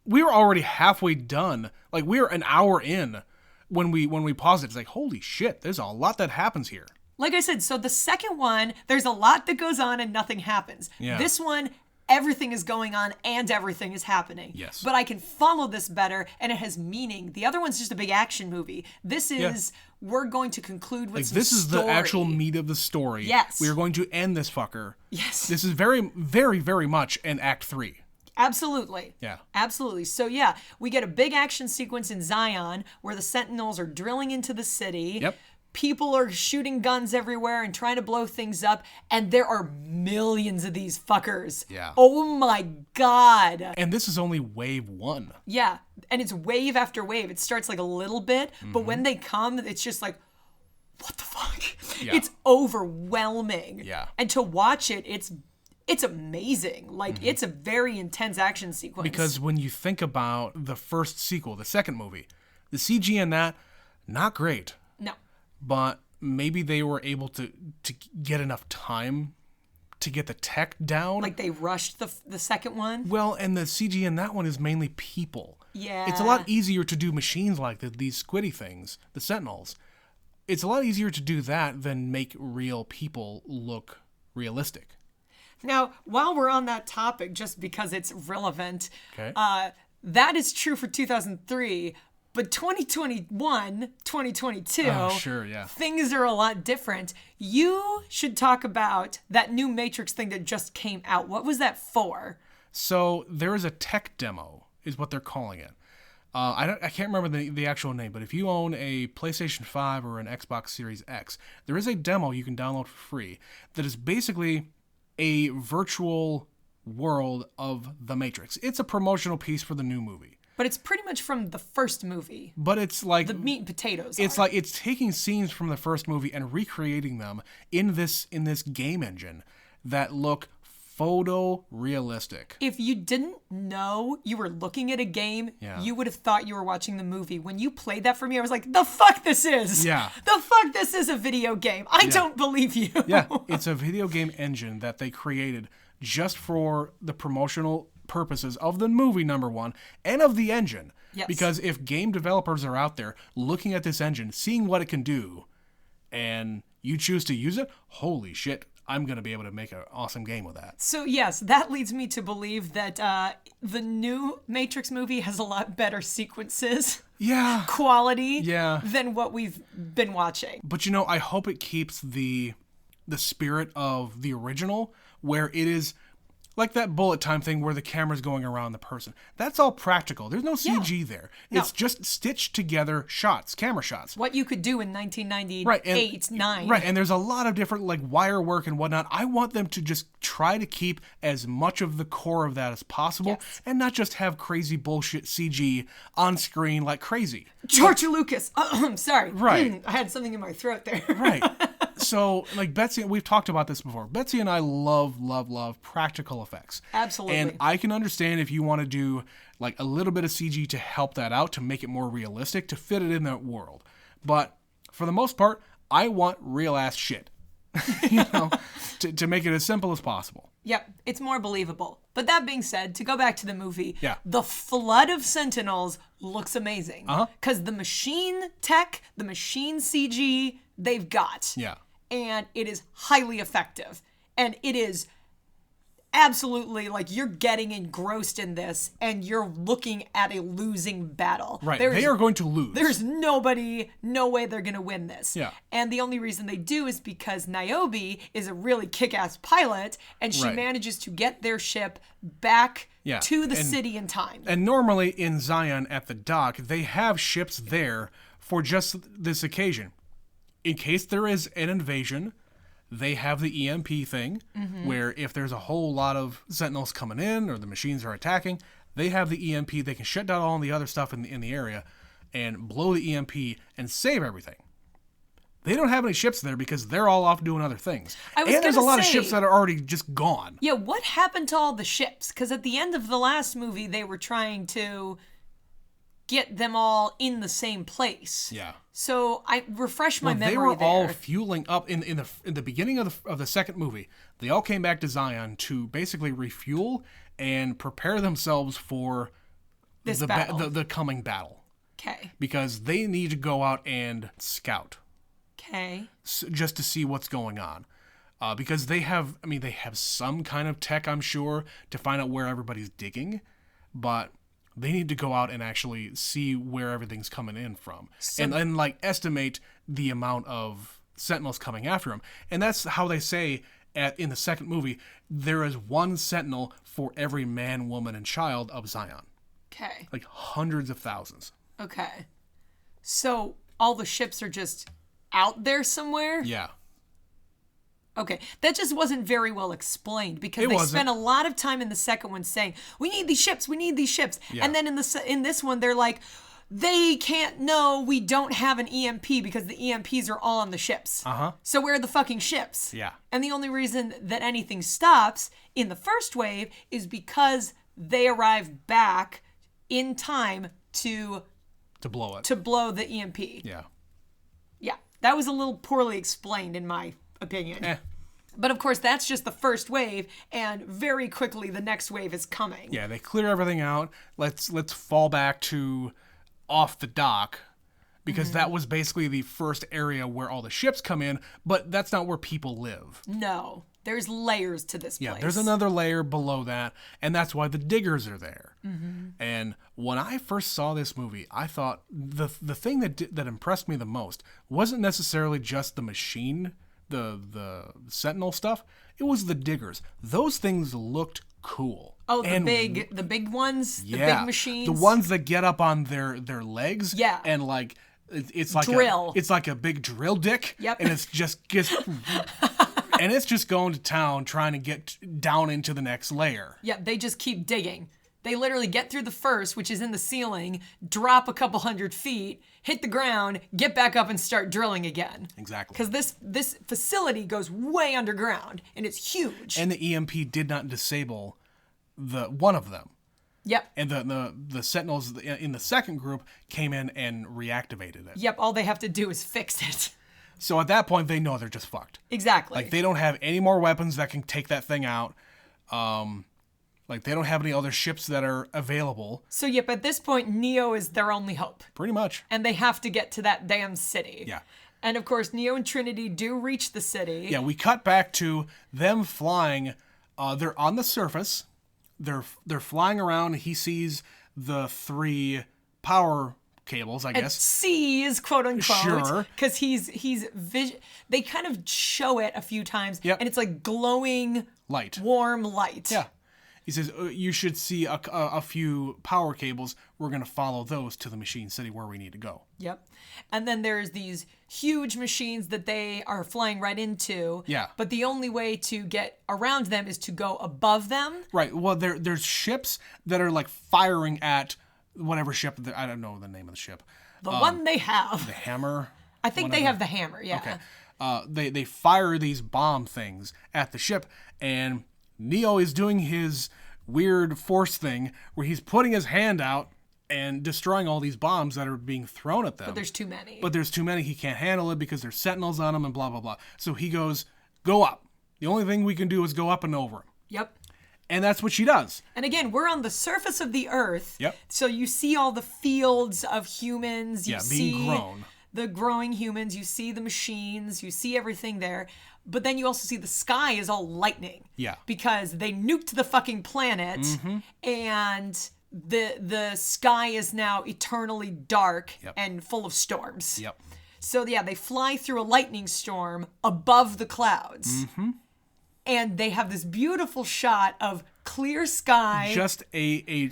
we were already halfway done. Like we were an hour in when we paused it. It's like, holy shit, there's a lot that happens here. Like I said, so the second one, there's a lot that goes on and nothing happens. Yeah. This one, everything is going on and everything is happening. Yes. But I can follow this better and it has meaning. The other one's just a big action movie. This is, we're going to conclude with some this is story. The actual meat of the story. Yes. We are going to end this fucker. Yes. This is very, very, very much an Act 3. Absolutely. Yeah. Absolutely. So yeah, we get a big action sequence in Zion where the Sentinels are drilling into the city. Yep. People are shooting guns everywhere and trying to blow things up, and there are millions of these fuckers. Yeah. Oh my god. And this is only wave 1. Yeah. And it's wave after wave. It starts like a little bit, but when they come, it's just like, what the fuck? Yeah. It's overwhelming. Yeah. And to watch it, it's amazing. Like, it's a very intense action sequence. Because when you think about the first sequel, the second movie, the CG in that, not great. No. But maybe they were able to get enough time to get the tech down. Like they rushed the second one? Well, and the CG in that one is mainly people. Yeah. It's a lot easier to do machines like these squiddy things, the Sentinels. It's a lot easier to do that than make real people look realistic. Now, while we're on that topic, just because it's relevant, Okay. That is true for 2003, but 2021, 2022, Oh, sure, yeah. things are a lot different. You should talk about that new Matrix thing that just came out. What was that for? So there is a tech demo, is what they're calling it. I can't remember the actual name, but if you own a PlayStation 5 or an Xbox Series X, there is a demo you can download for free that is basically a virtual world of The Matrix. It's a promotional piece for the new movie. But it's pretty much from the first movie. But it's like The meat and potatoes. it's like it's taking scenes from the first movie and recreating them in this game engine that look photorealistic. If you didn't know you were looking at a game, you would have thought you were watching the movie. When you played that for me, I was like, the fuck this is? Yeah. The fuck this is a video game. I don't believe you. Yeah, it's a video game engine that they created just for the promotional purposes of the movie, number one, and of the engine. Yes. Because if game developers are out there looking at this engine, seeing what it can do, and you choose to use it, holy shit, I'm going to be able to make an awesome game with that. So yes, that leads me to believe that the new Matrix movie has a lot better sequences, Yeah. quality, Yeah. than what we've been watching. But I hope it keeps the spirit of the original, where it is like that bullet time thing where the camera's going around the person. That's all practical. There's no CG there. No. It's just stitched together shots, camera shots. What you could do in 1998, Right, 9. Right, and there's a lot of different like wire work and whatnot. I want them to just try to keep as much of the core of that as possible, Yes. and not just have crazy bullshit CG on screen like crazy. George Lucas. I'm sorry. Right. I had something in my throat there. Right. So, like Betsy, we've talked about this before. Betsy and I love practical effects. Absolutely. And I can understand if you want to do like a little bit of CG to help that out, to make it more realistic, to fit it in that world. But for the most part, I want real ass shit. To make it as simple as possible. Yep, it's more believable. But that being said, to go back to the movie, Yeah. the flood of Sentinels looks amazing. Uh-huh. Because the machine tech, the machine CG, they've got. Yeah. And it is highly effective. And it is absolutely like you're getting engrossed in this and you're looking at a losing battle. Right. They are going to lose. There's no way they're going to win this. Yeah. And the only reason they do is because Niobe is a really kick-ass pilot and she Right. manages to get their ship back Yeah. to the And- city in time. And normally in Zion at the dock, they have ships there for just this occasion. In case there is an invasion, they have the EMP thing, where if there's a whole lot of Sentinels coming in or the machines are attacking, they have the EMP. They can shut down all the other stuff in the area and blow the EMP and save everything. They don't have any ships there because they're all off doing other things. I was And there's a gonna lot of say- ships that are already just gone. Yeah, what happened to all the ships? Because at the end of the last movie, they were trying to get them all in the same place. Yeah. So I refresh my memory They were there. all fueling up in the beginning of the second movie. They all came back to Zion to basically refuel and prepare themselves for This the battle. the coming battle, Okay. because they need to go out and scout Okay. just to see what's going on. Because they have some kind of tech, I'm sure, to find out where everybody's digging, but they need to go out and actually see where everything's coming in from, and like estimate the amount of Sentinels coming after them. And that's how they say in the second movie, there is one Sentinel for every man, woman, and child of Zion, Okay. like hundreds of thousands. Okay. So all the ships are just out there somewhere? Yeah. Okay. That just wasn't very well explained because It they wasn't. spent a lot of time in the second one saying, "We need these ships, we need these ships." Yeah. And then in this one they're like, "They can't know we don't have an EMP because the EMPs are all on the ships." Uh-huh. So where are the fucking ships? Yeah. And the only reason that anything stops in the first wave is because they arrive back in time to To blow it. blow the EMP. Yeah. Yeah, that was a little poorly explained in my opinion. Eh. But of course, that's just the first wave, and very quickly the next wave is coming. Yeah, they clear everything out. Let's fall back to off the dock, because that was basically the first area where all the ships come in, but that's not where people live. No, there's layers to this Yeah, place. there's another layer below that, and that's why the diggers are there. And when I first saw this movie, I thought the thing that impressed me the most wasn't necessarily just the machine, the Sentinel stuff. It was the diggers. Those things looked cool. Oh, the And big ones, the yeah, big machines. the ones that get up on their legs. Yeah. And like it's like Drill. it's like a big drill dick. Yep. And it's just and it's just going to town trying to get down into the next layer. Yeah, they just keep digging. They literally get through the first, which is in the ceiling, drop a couple 100 feet, hit the ground, get back up and start drilling again. Exactly. Because this facility goes way underground and it's huge. And the EMP did not disable one of them. Yep. And the Sentinels in the second group came in and reactivated it. Yep, all they have to do is fix it. So at that point, they know they're just fucked. Exactly. Like, they don't have any more weapons that can take that thing out. Like, they don't have any other ships that are available. So, yep, at this point, Neo is their only hope. Pretty much. And they have to get to that damn city. Yeah. And, of course, Neo and Trinity do reach the city. Yeah, we cut back to them flying. They're on the surface. They're flying around. He sees the 3 power cables, I guess. Sees, quote unquote. Sure. Because they kind of show it a few times. Yep. And it's like glowing, Light. warm light. Yeah. He says, you should see a few power cables. We're going to follow those to the machine city where we need to go. Yep. And then there's these huge machines that they are flying right into. Yeah. But the only way to get around them is to go above them. Right. Well, there's ships that are like firing at whatever ship. I don't know the name of the ship. The one they have. The hammer. I think they have the hammer, yeah. Okay. They fire these bomb things at the ship, and Neo is doing his weird force thing where he's putting his hand out and destroying all these bombs that are being thrown at them. But there's too many. But there's too many. He can't handle it because there's sentinels on him and blah, blah, blah. So he goes, go up. The only thing we can do is go up and over him. Yep. And that's what she does. And again, we're on the surface of the Earth. Yep. So you see all the fields of humans. You being see grown. the growing humans. You see the machines. You see everything there. But then you also see the sky is all lightning. Yeah. Because they nuked the fucking planet. And the sky is now eternally dark and full of storms. Yep. So yeah, they fly through a lightning storm above the clouds. And they have this beautiful shot of clear sky. Just a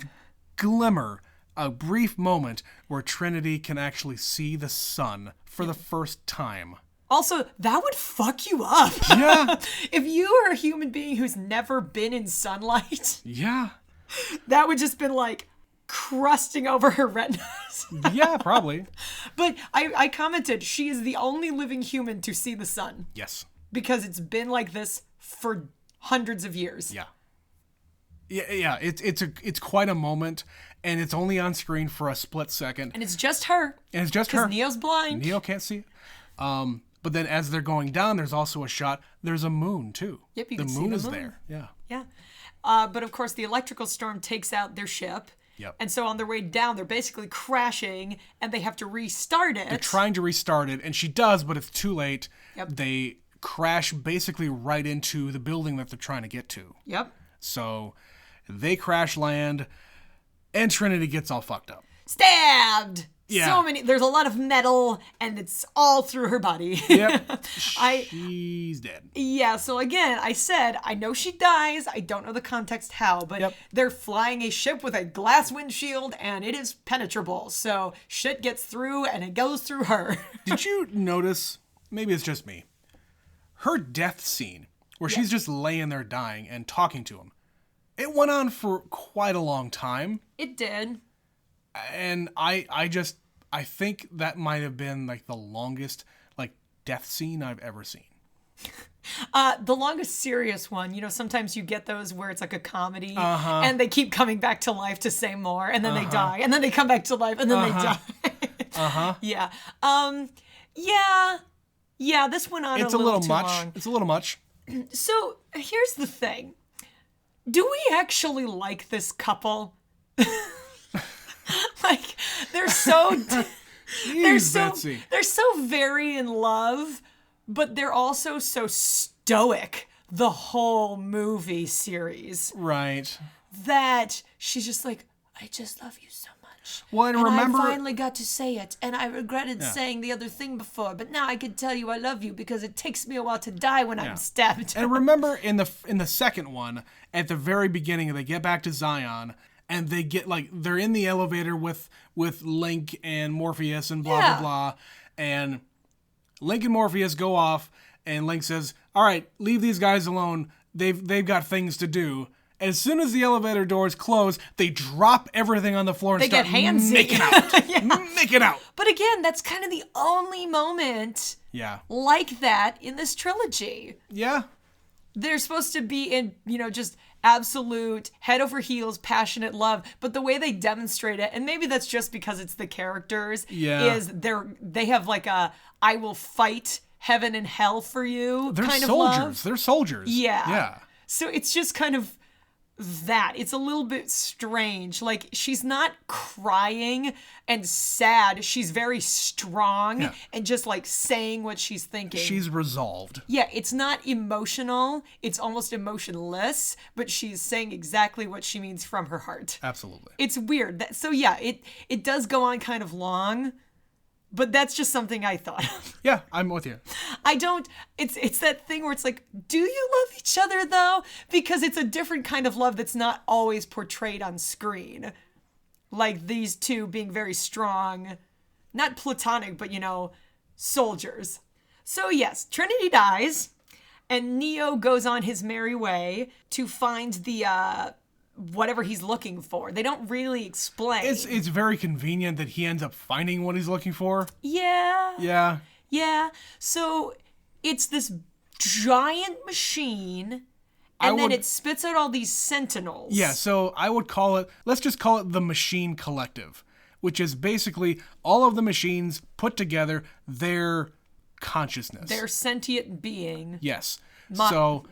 glimmer, a brief moment where Trinity can actually see the sun for the first time. Also, that would fuck you up. Yeah. If you are a human being who's never been in sunlight, Yeah. that would just been like crusting over her retinas. Yeah, probably. But I commented, she is the only living human to see the sun. Yes. Because it's been like this for hundreds of years. Yeah. Yeah. It's quite a moment, and it's only on screen for a split second. And it's just her. And it's just her. Because Neo's blind. Neo can't see it. But then as they're going down, there's also a shot. There's a moon too. Yep, you the can see moon the is moon. there. Yeah. Yeah. But of course, the electrical storm takes out their ship. Yep. And so on their way down, they're basically crashing, and they have to restart it. They're trying to restart it, and she does, but it's too late. Yep. They crash basically right into the building that they're trying to get to. Yep. So they crash land, and Trinity gets all fucked up. Stabbed! Yeah. So many. There's a lot of metal, and it's all through her body. Yep. She's dead. Yeah, so again, I said, I know she dies. I don't know the context how, but they're flying a ship with a glass windshield, and it is penetrable. So shit gets through, and it goes through her. Did you notice, maybe it's just me, her death scene, where she's just laying there dying and talking to him, it went on for quite a long time. It did. And I think that might have been like the longest like death scene I've ever seen. The longest serious one, you know, sometimes you get those where it's like a comedy and they keep coming back to life to say more, and then they die, and then they come back to life, and then they die. Yeah. Yeah, this went on It's a a little little too much. long. It's a little much. So here's the thing. Do we actually like this couple? Like, they're so Betsy. they're so very in love, but they're also so stoic the whole movie series Right. that she's just like, I just love you so much. Well, and remember, I finally got to say it, and I regretted saying the other thing before, but now I can tell you I love you because it takes me a while to die when I'm stabbed. and remember in the second one, at the very beginning, they get back to Zion, and they get like they're in the elevator with Link and Morpheus and blah blah blah, and Link and Morpheus go off, and Link says, "All right, leave these guys alone. They've got things to do." As soon as the elevator doors close, they drop everything on the floor and They start get handsy. making out. Making out. But again, that's kind of the only moment like that in this trilogy. Yeah. They're supposed to be in, you know, just absolute head over heels passionate love, but the way they demonstrate it, and maybe that's just because it's the characters, is they have like a I will fight heaven and hell for you They're kind soldiers. of love. They're soldiers. Yeah. Yeah. So it's just kind of that. It's a little bit strange. Like, she's not crying and sad. She's very strong and just like saying what she's thinking. She's resolved. Yeah, it's not emotional. It's almost emotionless, but she's saying exactly what she means from her heart. Absolutely. It's weird. So yeah, it does go on kind of long, but that's just something I thought of. Yeah, I'm with you. It's that thing where it's like, do you love each other though? Because it's a different kind of love that's not always portrayed on screen. Like these two being very strong, not platonic, but soldiers. So yes, Trinity dies, and Neo goes on his merry way to find the whatever he's looking for. They don't really explain. It's very convenient that he ends up finding what he's looking for. Yeah. Yeah. Yeah. So it's this giant machine, and then it spits out all these sentinels. Yeah, so I would call it, let's just call it the Machine Collective, which is basically all of the machines put together, their consciousness. Their sentient being. Yes.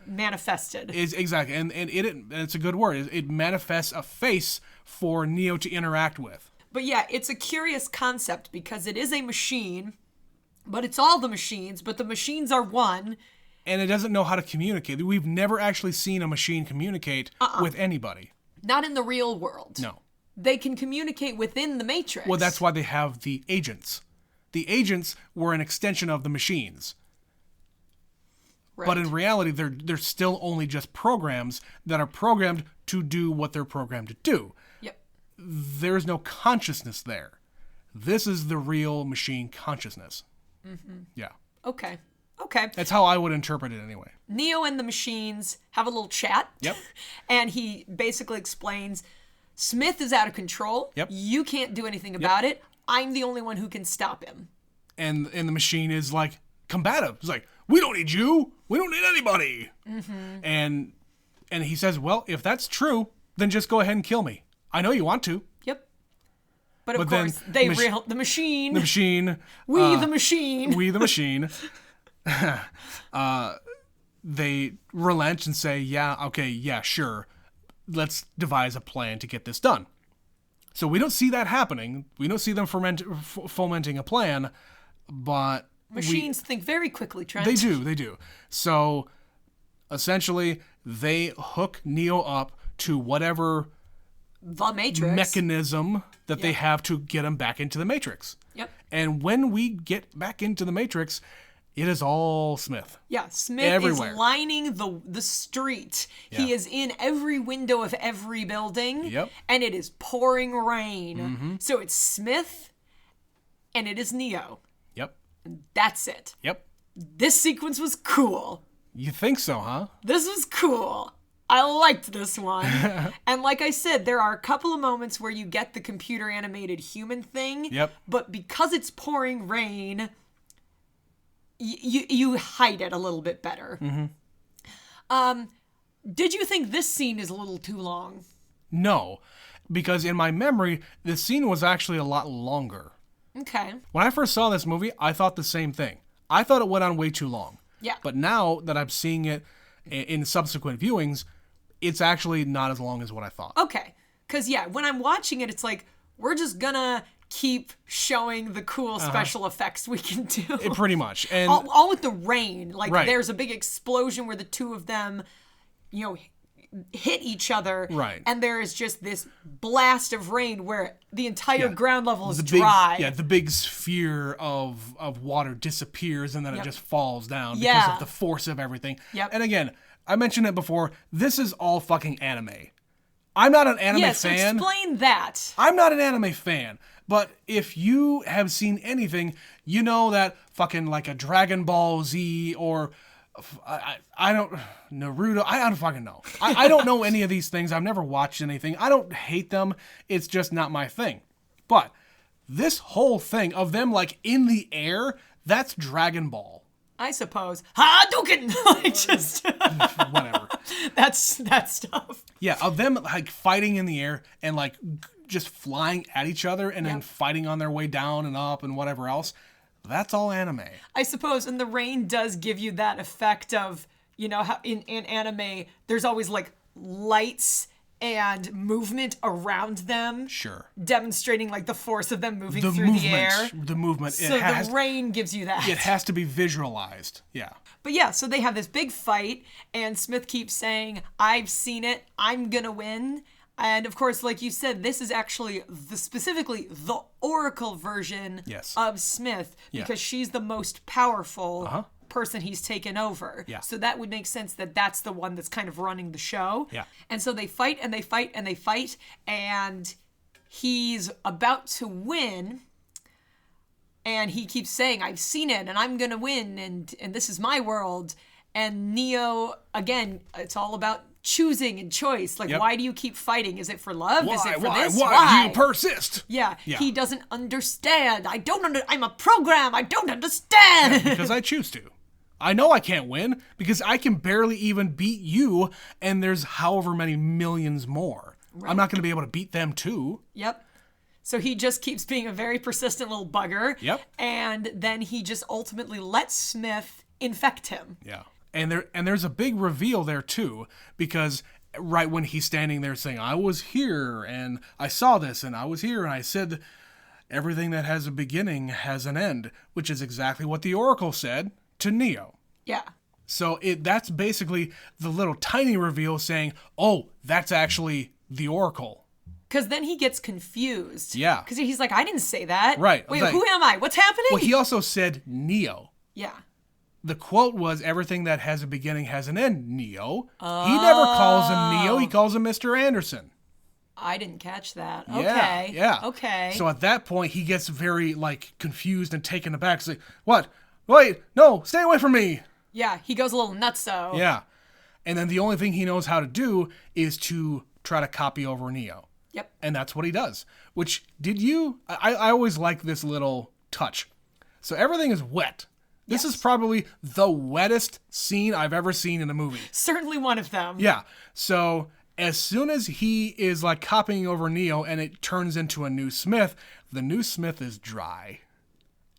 Manifested. Exactly. And it's a good word. It manifests a face for Neo to interact with. But yeah, it's a curious concept because it is a machine, but it's all the machines, but the machines are one. And it doesn't know how to communicate. We've never actually seen a machine communicate with anybody. Not in the real world. No. They can communicate within the Matrix. Well, that's why they have the agents. The agents were an extension of the machines. Right. But in reality, they're still only just programs that are programmed to do what they're programmed to do. Yep. There's no consciousness there. This is the real machine consciousness. Mm-hmm. Yeah. Okay. That's how I would interpret it anyway. Neo and the machines have a little chat. Yep. And he basically explains, Smith is out of control. Yep. You can't do anything about it. I'm the only one who can stop him. And the machine is like combative. It's like, we don't need you. We don't need anybody. Mm-hmm. And he says, well, if that's true, then just go ahead and kill me. I know you want to. Yep. But of course, the machine. The machine. The machine. We the machine. They relent and say, yeah, sure. Let's devise a plan to get this done. So we don't see that happening. We don't see them fomenting a plan, but machines think very quickly, Trent. They do. So essentially, they hook Neo up to whatever the Matrix mechanism that they have to get him back into the Matrix. Yep. And when we get back into the Matrix, it is all Smith. Yeah, Smith everywhere. Is lining the street. Yeah. He is in every window of every building. Yep. And it is pouring rain. Mm-hmm. So it's Smith and it is Neo. Yep. And that's it. Yep. This sequence was cool. You think so, huh? This was cool. I liked this one. And like I said, there are a couple of moments where you get the computer animated human thing. Yep. But because it's pouring rain, you hide it a little bit better. Mm-hmm. Did you think this scene is a little too long? No, because in my memory, the scene was actually a lot longer. Okay. When I first saw this movie, I thought the same thing. I thought it went on way too long. Yeah. But now that I'm seeing it in subsequent viewings, it's actually not as long as what I thought. Okay. Because, yeah, when I'm watching it, it's like, we're just gonna keep showing the cool special effects we can do. Pretty much. And all with the rain. Like, right. There's a big explosion where the two of them, hit each other. Right. And there is just this blast of rain where the entire ground level is dry. The big sphere of water disappears and then it just falls down because of the force of everything. Yep. And again, I mentioned it before, this is all fucking anime. I'm not an anime fan. So explain that. I'm not an anime fan. But if you have seen anything, you know that fucking like a Dragon Ball Z or I don't Naruto. I don't fucking know. I don't know any of these things. I've never watched anything. I don't hate them. It's just not my thing. But this whole thing of them like in the air, that's Dragon Ball. I suppose. Hadouken! Like just whatever. That's that stuff. Yeah, of them like fighting in the air and like just flying at each other and then fighting on their way down and up and whatever else. That's all anime. I suppose, and the rain does give you that effect of, how in anime, there's always like lights and movement around them. Sure. Demonstrating like the force of them moving The through movement. the air. The movement. So the rain gives you that. It has to be visualized. Yeah. But yeah, so they have this big fight, and Smith keeps saying, I've seen it, I'm gonna win. And of course, like you said, this is actually specifically the Oracle version of Smith, because she's the most powerful person he's taken over. Yeah. So that would make sense that that's the one that's kind of running the show. Yeah. And so they fight and they fight and they fight, and he's about to win. And he keeps saying, I've seen it, and I'm going to win, and this is my world. And Neo, again, it's all about choosing and choice. Like, why do you keep fighting? Is it for love? Is it for this? Why do you persist? Yeah, he doesn't understand. I'm a program. I don't understand. Yeah, because I choose to. I know I can't win because I can barely even beat you, and there's however many millions more. Right. I'm not going to be able to beat them too. Yep. So he just keeps being a very persistent little bugger. Yep. And then he just ultimately lets Smith infect him. Yeah. And there's a big reveal there too, because right when he's standing there saying, I was here and I saw this and I was here and I said everything that has a beginning has an end, which is exactly what the Oracle said to Neo. Yeah. So that's basically the little tiny reveal saying, oh, that's actually the Oracle. Because then he gets confused. Yeah. Because he's like, I didn't say that. Right. Wait, like, who am I? What's happening? Well, he also said Neo. Yeah. The quote was, everything that has a beginning has an end, Neo. Oh. He never calls him Neo. He calls him Mr. Anderson. I didn't catch that. Yeah, Okay. Yeah. Okay. So at that point, he gets very, confused and taken aback. He's like, what? Wait, no, stay away from me. Yeah, he goes a little nutso. Yeah. And then the only thing he knows how to do is to try to copy over Neo. Yep. And that's what he does. Which, I always like this little touch. So everything is wet. This is probably the wettest scene I've ever seen in a movie. Certainly one of them. Yeah. So as soon as he is copying over Neo and it turns into a new Smith, the new Smith is dry.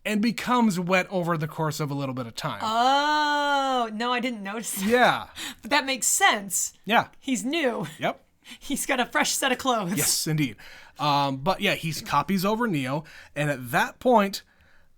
And becomes wet over the course of a little bit of time. Oh, no, I didn't notice that. Yeah. But that makes sense. Yeah. He's new. Yep. He's got a fresh set of clothes. Yes, indeed. But yeah, he copies over Neo, and at that point,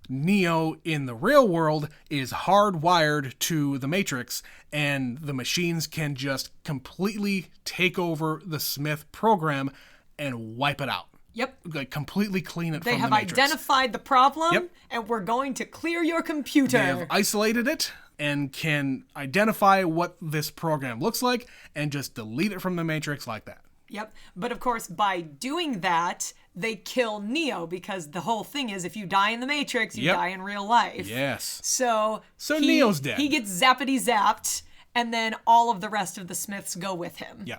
Neo in the real world is hardwired to the Matrix, and the machines can just completely take over the Smith program and wipe it out. Yep. Completely clean it they from the Matrix. They have identified the problem, Yep. and we're going to clear your computer. They have isolated it and can identify what this program looks like and just delete it from the Matrix like that. Yep. But of course, by doing that, they kill Neo, because the whole thing is if you die in the Matrix, you die in real life. Yes. So Neo's dead. He gets zappity zapped, and then all of the rest of the Smiths go with him. Yeah.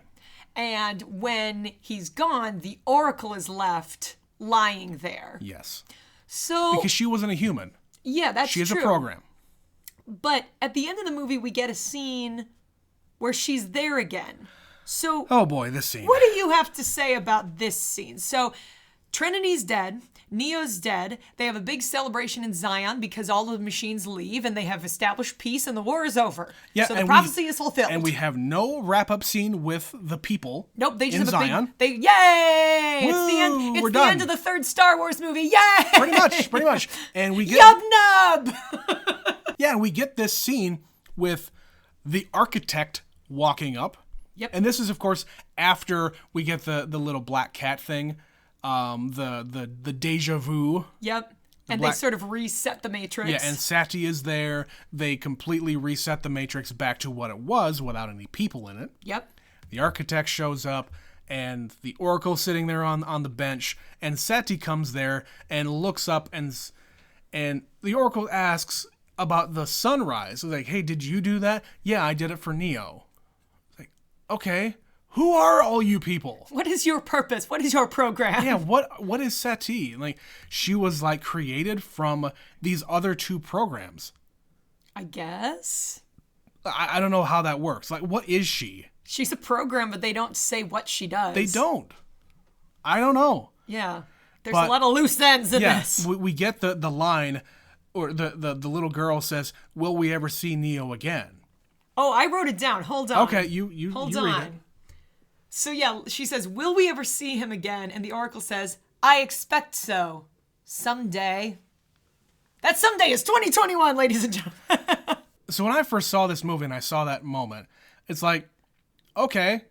And when he's gone, the Oracle is left lying there. Yes. So because she wasn't a human. Yeah, that's true. She is a program. But at the end of the movie, we get a scene where she's there again. So, oh boy, this scene. What do you have to say about this scene? So, Trinity's dead. Neo's dead. They have a big celebration in Zion because all of the machines leave and they have established peace and the war is over. Yeah, so the prophecy is fulfilled. And we have no wrap-up scene with the people. Nope, they just in have a Zion. big. Yay! Woo, it's the end. It's we're the done. end of the third Star Wars movie. Yay! Pretty much. And we get Yub nub. Yeah, we get this scene with the architect walking up. Yep. And this is, of course, after we get the little black cat thing, the deja vu. Yep. And they sort of reset the Matrix. Yeah, and Sati is there. They completely reset the Matrix back to what it was without any people in it. Yep. The architect shows up, and the Oracle sitting there on the bench, and Sati comes there and looks up, and the Oracle asks about the sunrise. It's like, hey, did you do that? Yeah, I did it for Neo. It's like, okay, who are all you people? What is your purpose? What is your program? Yeah, what is Sati? Like, she was created from these other two programs. I guess. I don't know how that works. What is she? She's a program, but they don't say what she does. They don't. I don't know. Yeah. There's a lot of loose ends in this. We get the line, or the little girl says, will we ever see Neo again? Oh, I wrote it down. Hold on. Okay, you Hold read on. it. So yeah, she says, will we ever see him again? And the Oracle says, I expect so. Someday. That someday is 2021, ladies and gentlemen. So when I first saw this movie and I saw that moment, it's like, okay,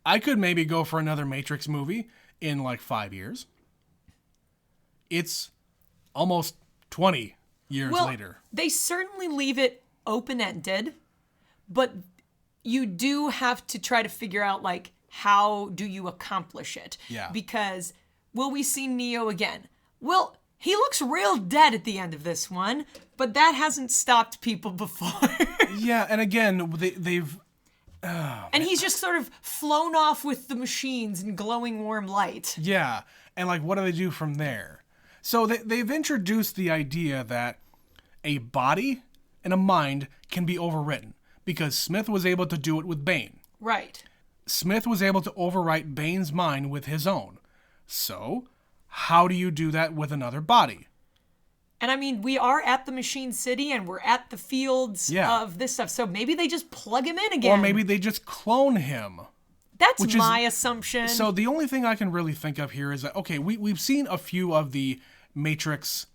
I could maybe go for another Matrix movie in like 5 years. It's almost 20 years later. They certainly leave it open-ended, but you do have to try to figure out, like, how do you accomplish it? Yeah. Because will we see Neo again? Well, he looks real dead at the end of this one, but that hasn't stopped people before. Yeah, and again, they've... and he's just sort of flown off with the machines in glowing warm light. Yeah, and like, what do they do from there? So they've introduced the idea that a body and a mind can be overwritten, because Smith was able to do it with Bane. Right. Smith was able to overwrite Bane's mind with his own. So, how do you do that with another body? And I mean, we are at the Machine City and we're at the fields of this stuff. So maybe they just plug him in again. Or maybe they just clone him. That's my assumption. So the only thing I can really think of here is that, okay, we've seen a few of the Matrix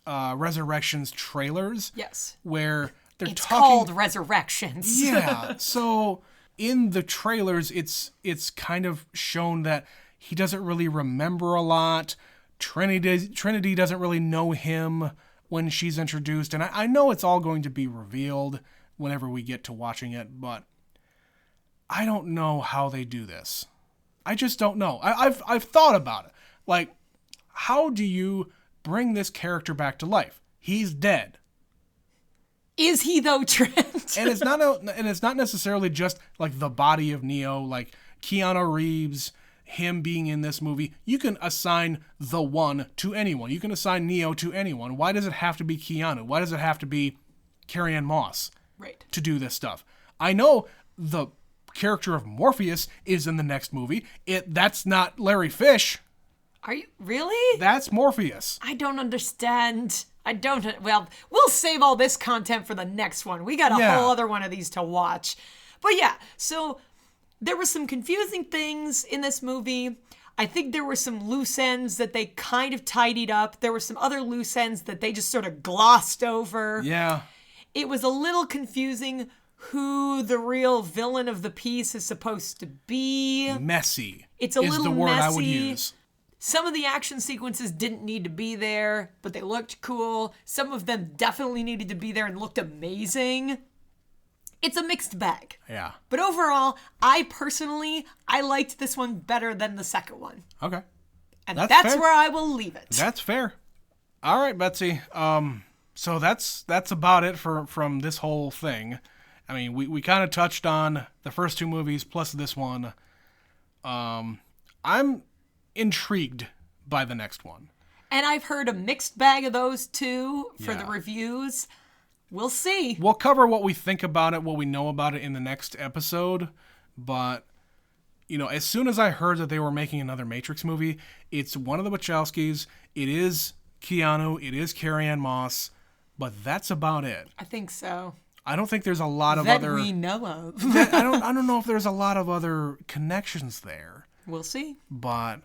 Resurrections trailers. Yes. Where they're it's talking... called Resurrections. Yeah. So in the trailers, it's kind of shown that he doesn't really remember a lot. Trinity doesn't really know him when she's introduced. And I know it's all going to be revealed whenever we get to watching it, but I don't know how they do this. I just don't know. I've thought about it. Like, how do you bring this character back to life? He's dead. Is he though, Trent? And it's not necessarily just like the body of Neo, like Keanu Reeves, him being in this movie. You can assign the one to anyone. You can assign Neo to anyone. Why does it have to be Keanu? Why does it have to be Carrie-Anne Moss to do this stuff? I know the character of Morpheus is in the next movie. That's not Larry Fish. Are you really? That's Morpheus. I don't understand. Well, we'll save all this content for the next one. We got a whole other one of these to watch. But yeah, so there were some confusing things in this movie. I think there were some loose ends that they kind of tidied up. There were some other loose ends that they just sort of glossed over. Yeah. It was a little confusing who the real villain of the piece is supposed to be. Messy. It's a little the word messy. I would use. Some of the action sequences didn't need to be there, but they looked cool. Some of them definitely needed to be there and looked amazing. It's a mixed bag. Yeah. But overall, I liked this one better than the second one. Okay. And that's where I will leave it. That's fair. All right, Betsy. So that's about it from this whole thing. I mean, we kind of touched on the first two movies plus this one. I'm intrigued by the next one. And I've heard a mixed bag of those two for the reviews. We'll see. We'll cover what we think about it, what we know about it in the next episode. But, as soon as I heard that they were making another Matrix movie, it's one of the Wachowskis. It is Keanu. It is Carrie-Anne Moss. But that's about it. I think so. I don't think there's a lot of that other... we know of. I don't know if there's a lot of other connections there. We'll see. But,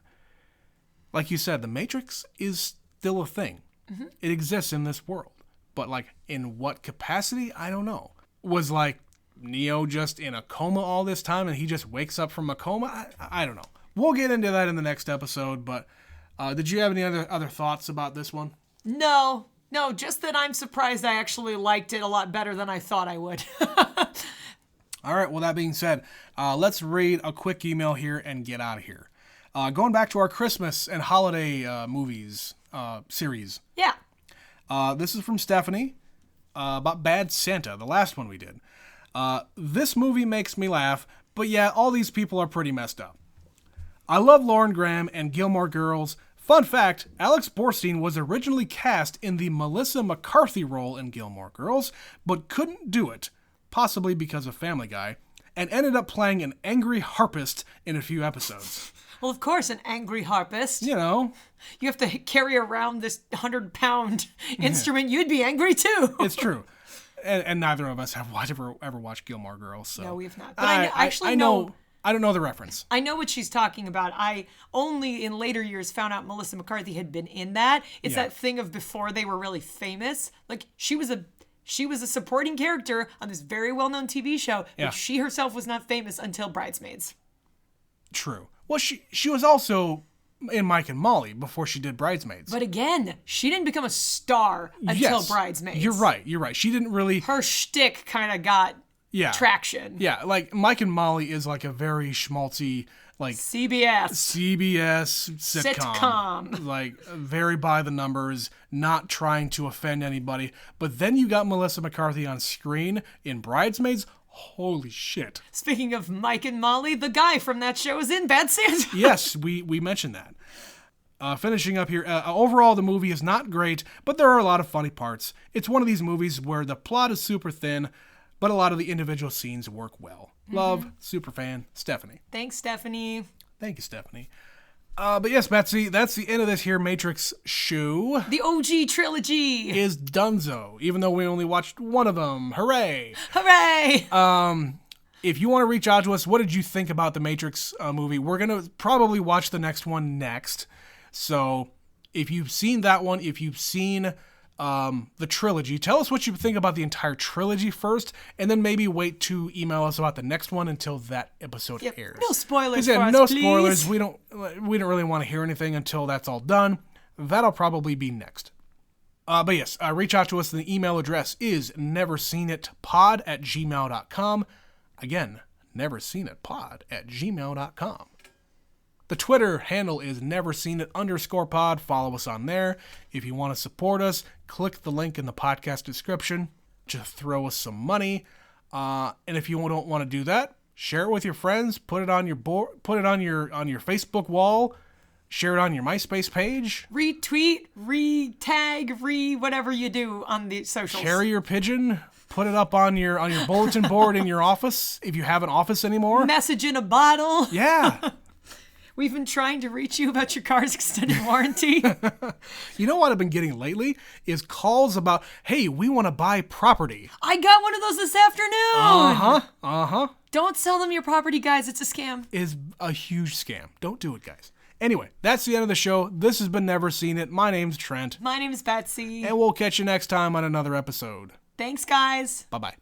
like you said, the Matrix is still a thing. Mm-hmm. It exists in this world. But, like, in what capacity? I don't know. Was, like, Neo just in a coma all this time and he just wakes up from a coma? I don't know. We'll get into that in the next episode, but did you have any other thoughts about this one? No, just that I'm surprised I actually liked it a lot better than I thought I would. All right, well, that being said, let's read a quick email here and get out of here. Going back to our Christmas and holiday movies series. Yeah. This is from Stephanie about Bad Santa, the last one we did. This movie makes me laugh, but yeah, all these people are pretty messed up. I love Lauren Graham and Gilmore Girls. Fun fact, Alex Borstein was originally cast in the Melissa McCarthy role in Gilmore Girls, but couldn't do it, possibly because of Family Guy, and ended up playing an angry harpist in a few episodes. Well, of course, an angry harpist. You have to carry around this 100-pound instrument. You'd be angry too. It's true. And neither of us have ever watched Gilmore Girls. So. No, we've not. But I actually know I don't know the reference. I know what she's talking about. I only in later years found out Melissa McCarthy had been in that. It's that thing of before they were really famous. Like she was a supporting character on this very well-known TV show, but she herself was not famous until Bridesmaids. True. Well, she was also in Mike and Molly before she did Bridesmaids. But again, she didn't become a star until Bridesmaids. You're right. She didn't really... Her shtick kind of got traction. Yeah, like Mike and Molly is like a very schmaltzy, like... CBS sitcom. Like, very by the numbers, not trying to offend anybody. But then you got Melissa McCarthy on screen in Bridesmaids. Holy shit. Speaking of Mike and Molly, the guy from that show is in Bad Santa. Yes, we mentioned that. Finishing up here, overall the movie is not great, but there are a lot of funny parts. It's one of these movies where the plot is super thin, but a lot of the individual scenes work well. Love, superfan, Stephanie. Thanks, Stephanie. Thank you, Stephanie. But yes, Betsy, that's the end of this here Matrix shoe. The OG trilogy is donezo, even though we only watched one of them. Hooray! Hooray! If you want to reach out to us, what did you think about the Matrix movie? We're going to probably watch the next one next. So if you've seen that one, if you've seen the trilogy, tell us what you think about the entire trilogy first, and then maybe wait to email us about the next one until that episode airs. No spoilers for us, no please. spoilers. We don't really want to hear anything until that's all done. That'll probably be next. But yes, reach out to us. The email address is neverseenitpod@gmail.com. Again, neverseenitpod@gmail.com. The Twitter handle is neverseenit_pod. Follow us on there. If you want to support us, click the link in the podcast description. Just throw us some money. And if you don't want to do that, share it with your friends. Put it on your put it on your Facebook wall. Share it on your MySpace page. Retweet, re-tag, whatever you do on the socials. Carrier pigeon. Put it up on your bulletin board in your office if you have an office anymore. Message in a bottle. Yeah. We've been trying to reach you about your car's extended warranty. You know what I've been getting lately is calls about, hey, we want to buy property. I got one of those this afternoon. Uh-huh. Don't sell them your property, guys. It's a scam. It's a huge scam. Don't do it, guys. Anyway, that's the end of the show. This has been Never Seen It. My name's Trent. My name's Betsy. And we'll catch you next time on another episode. Thanks, guys. Bye-bye.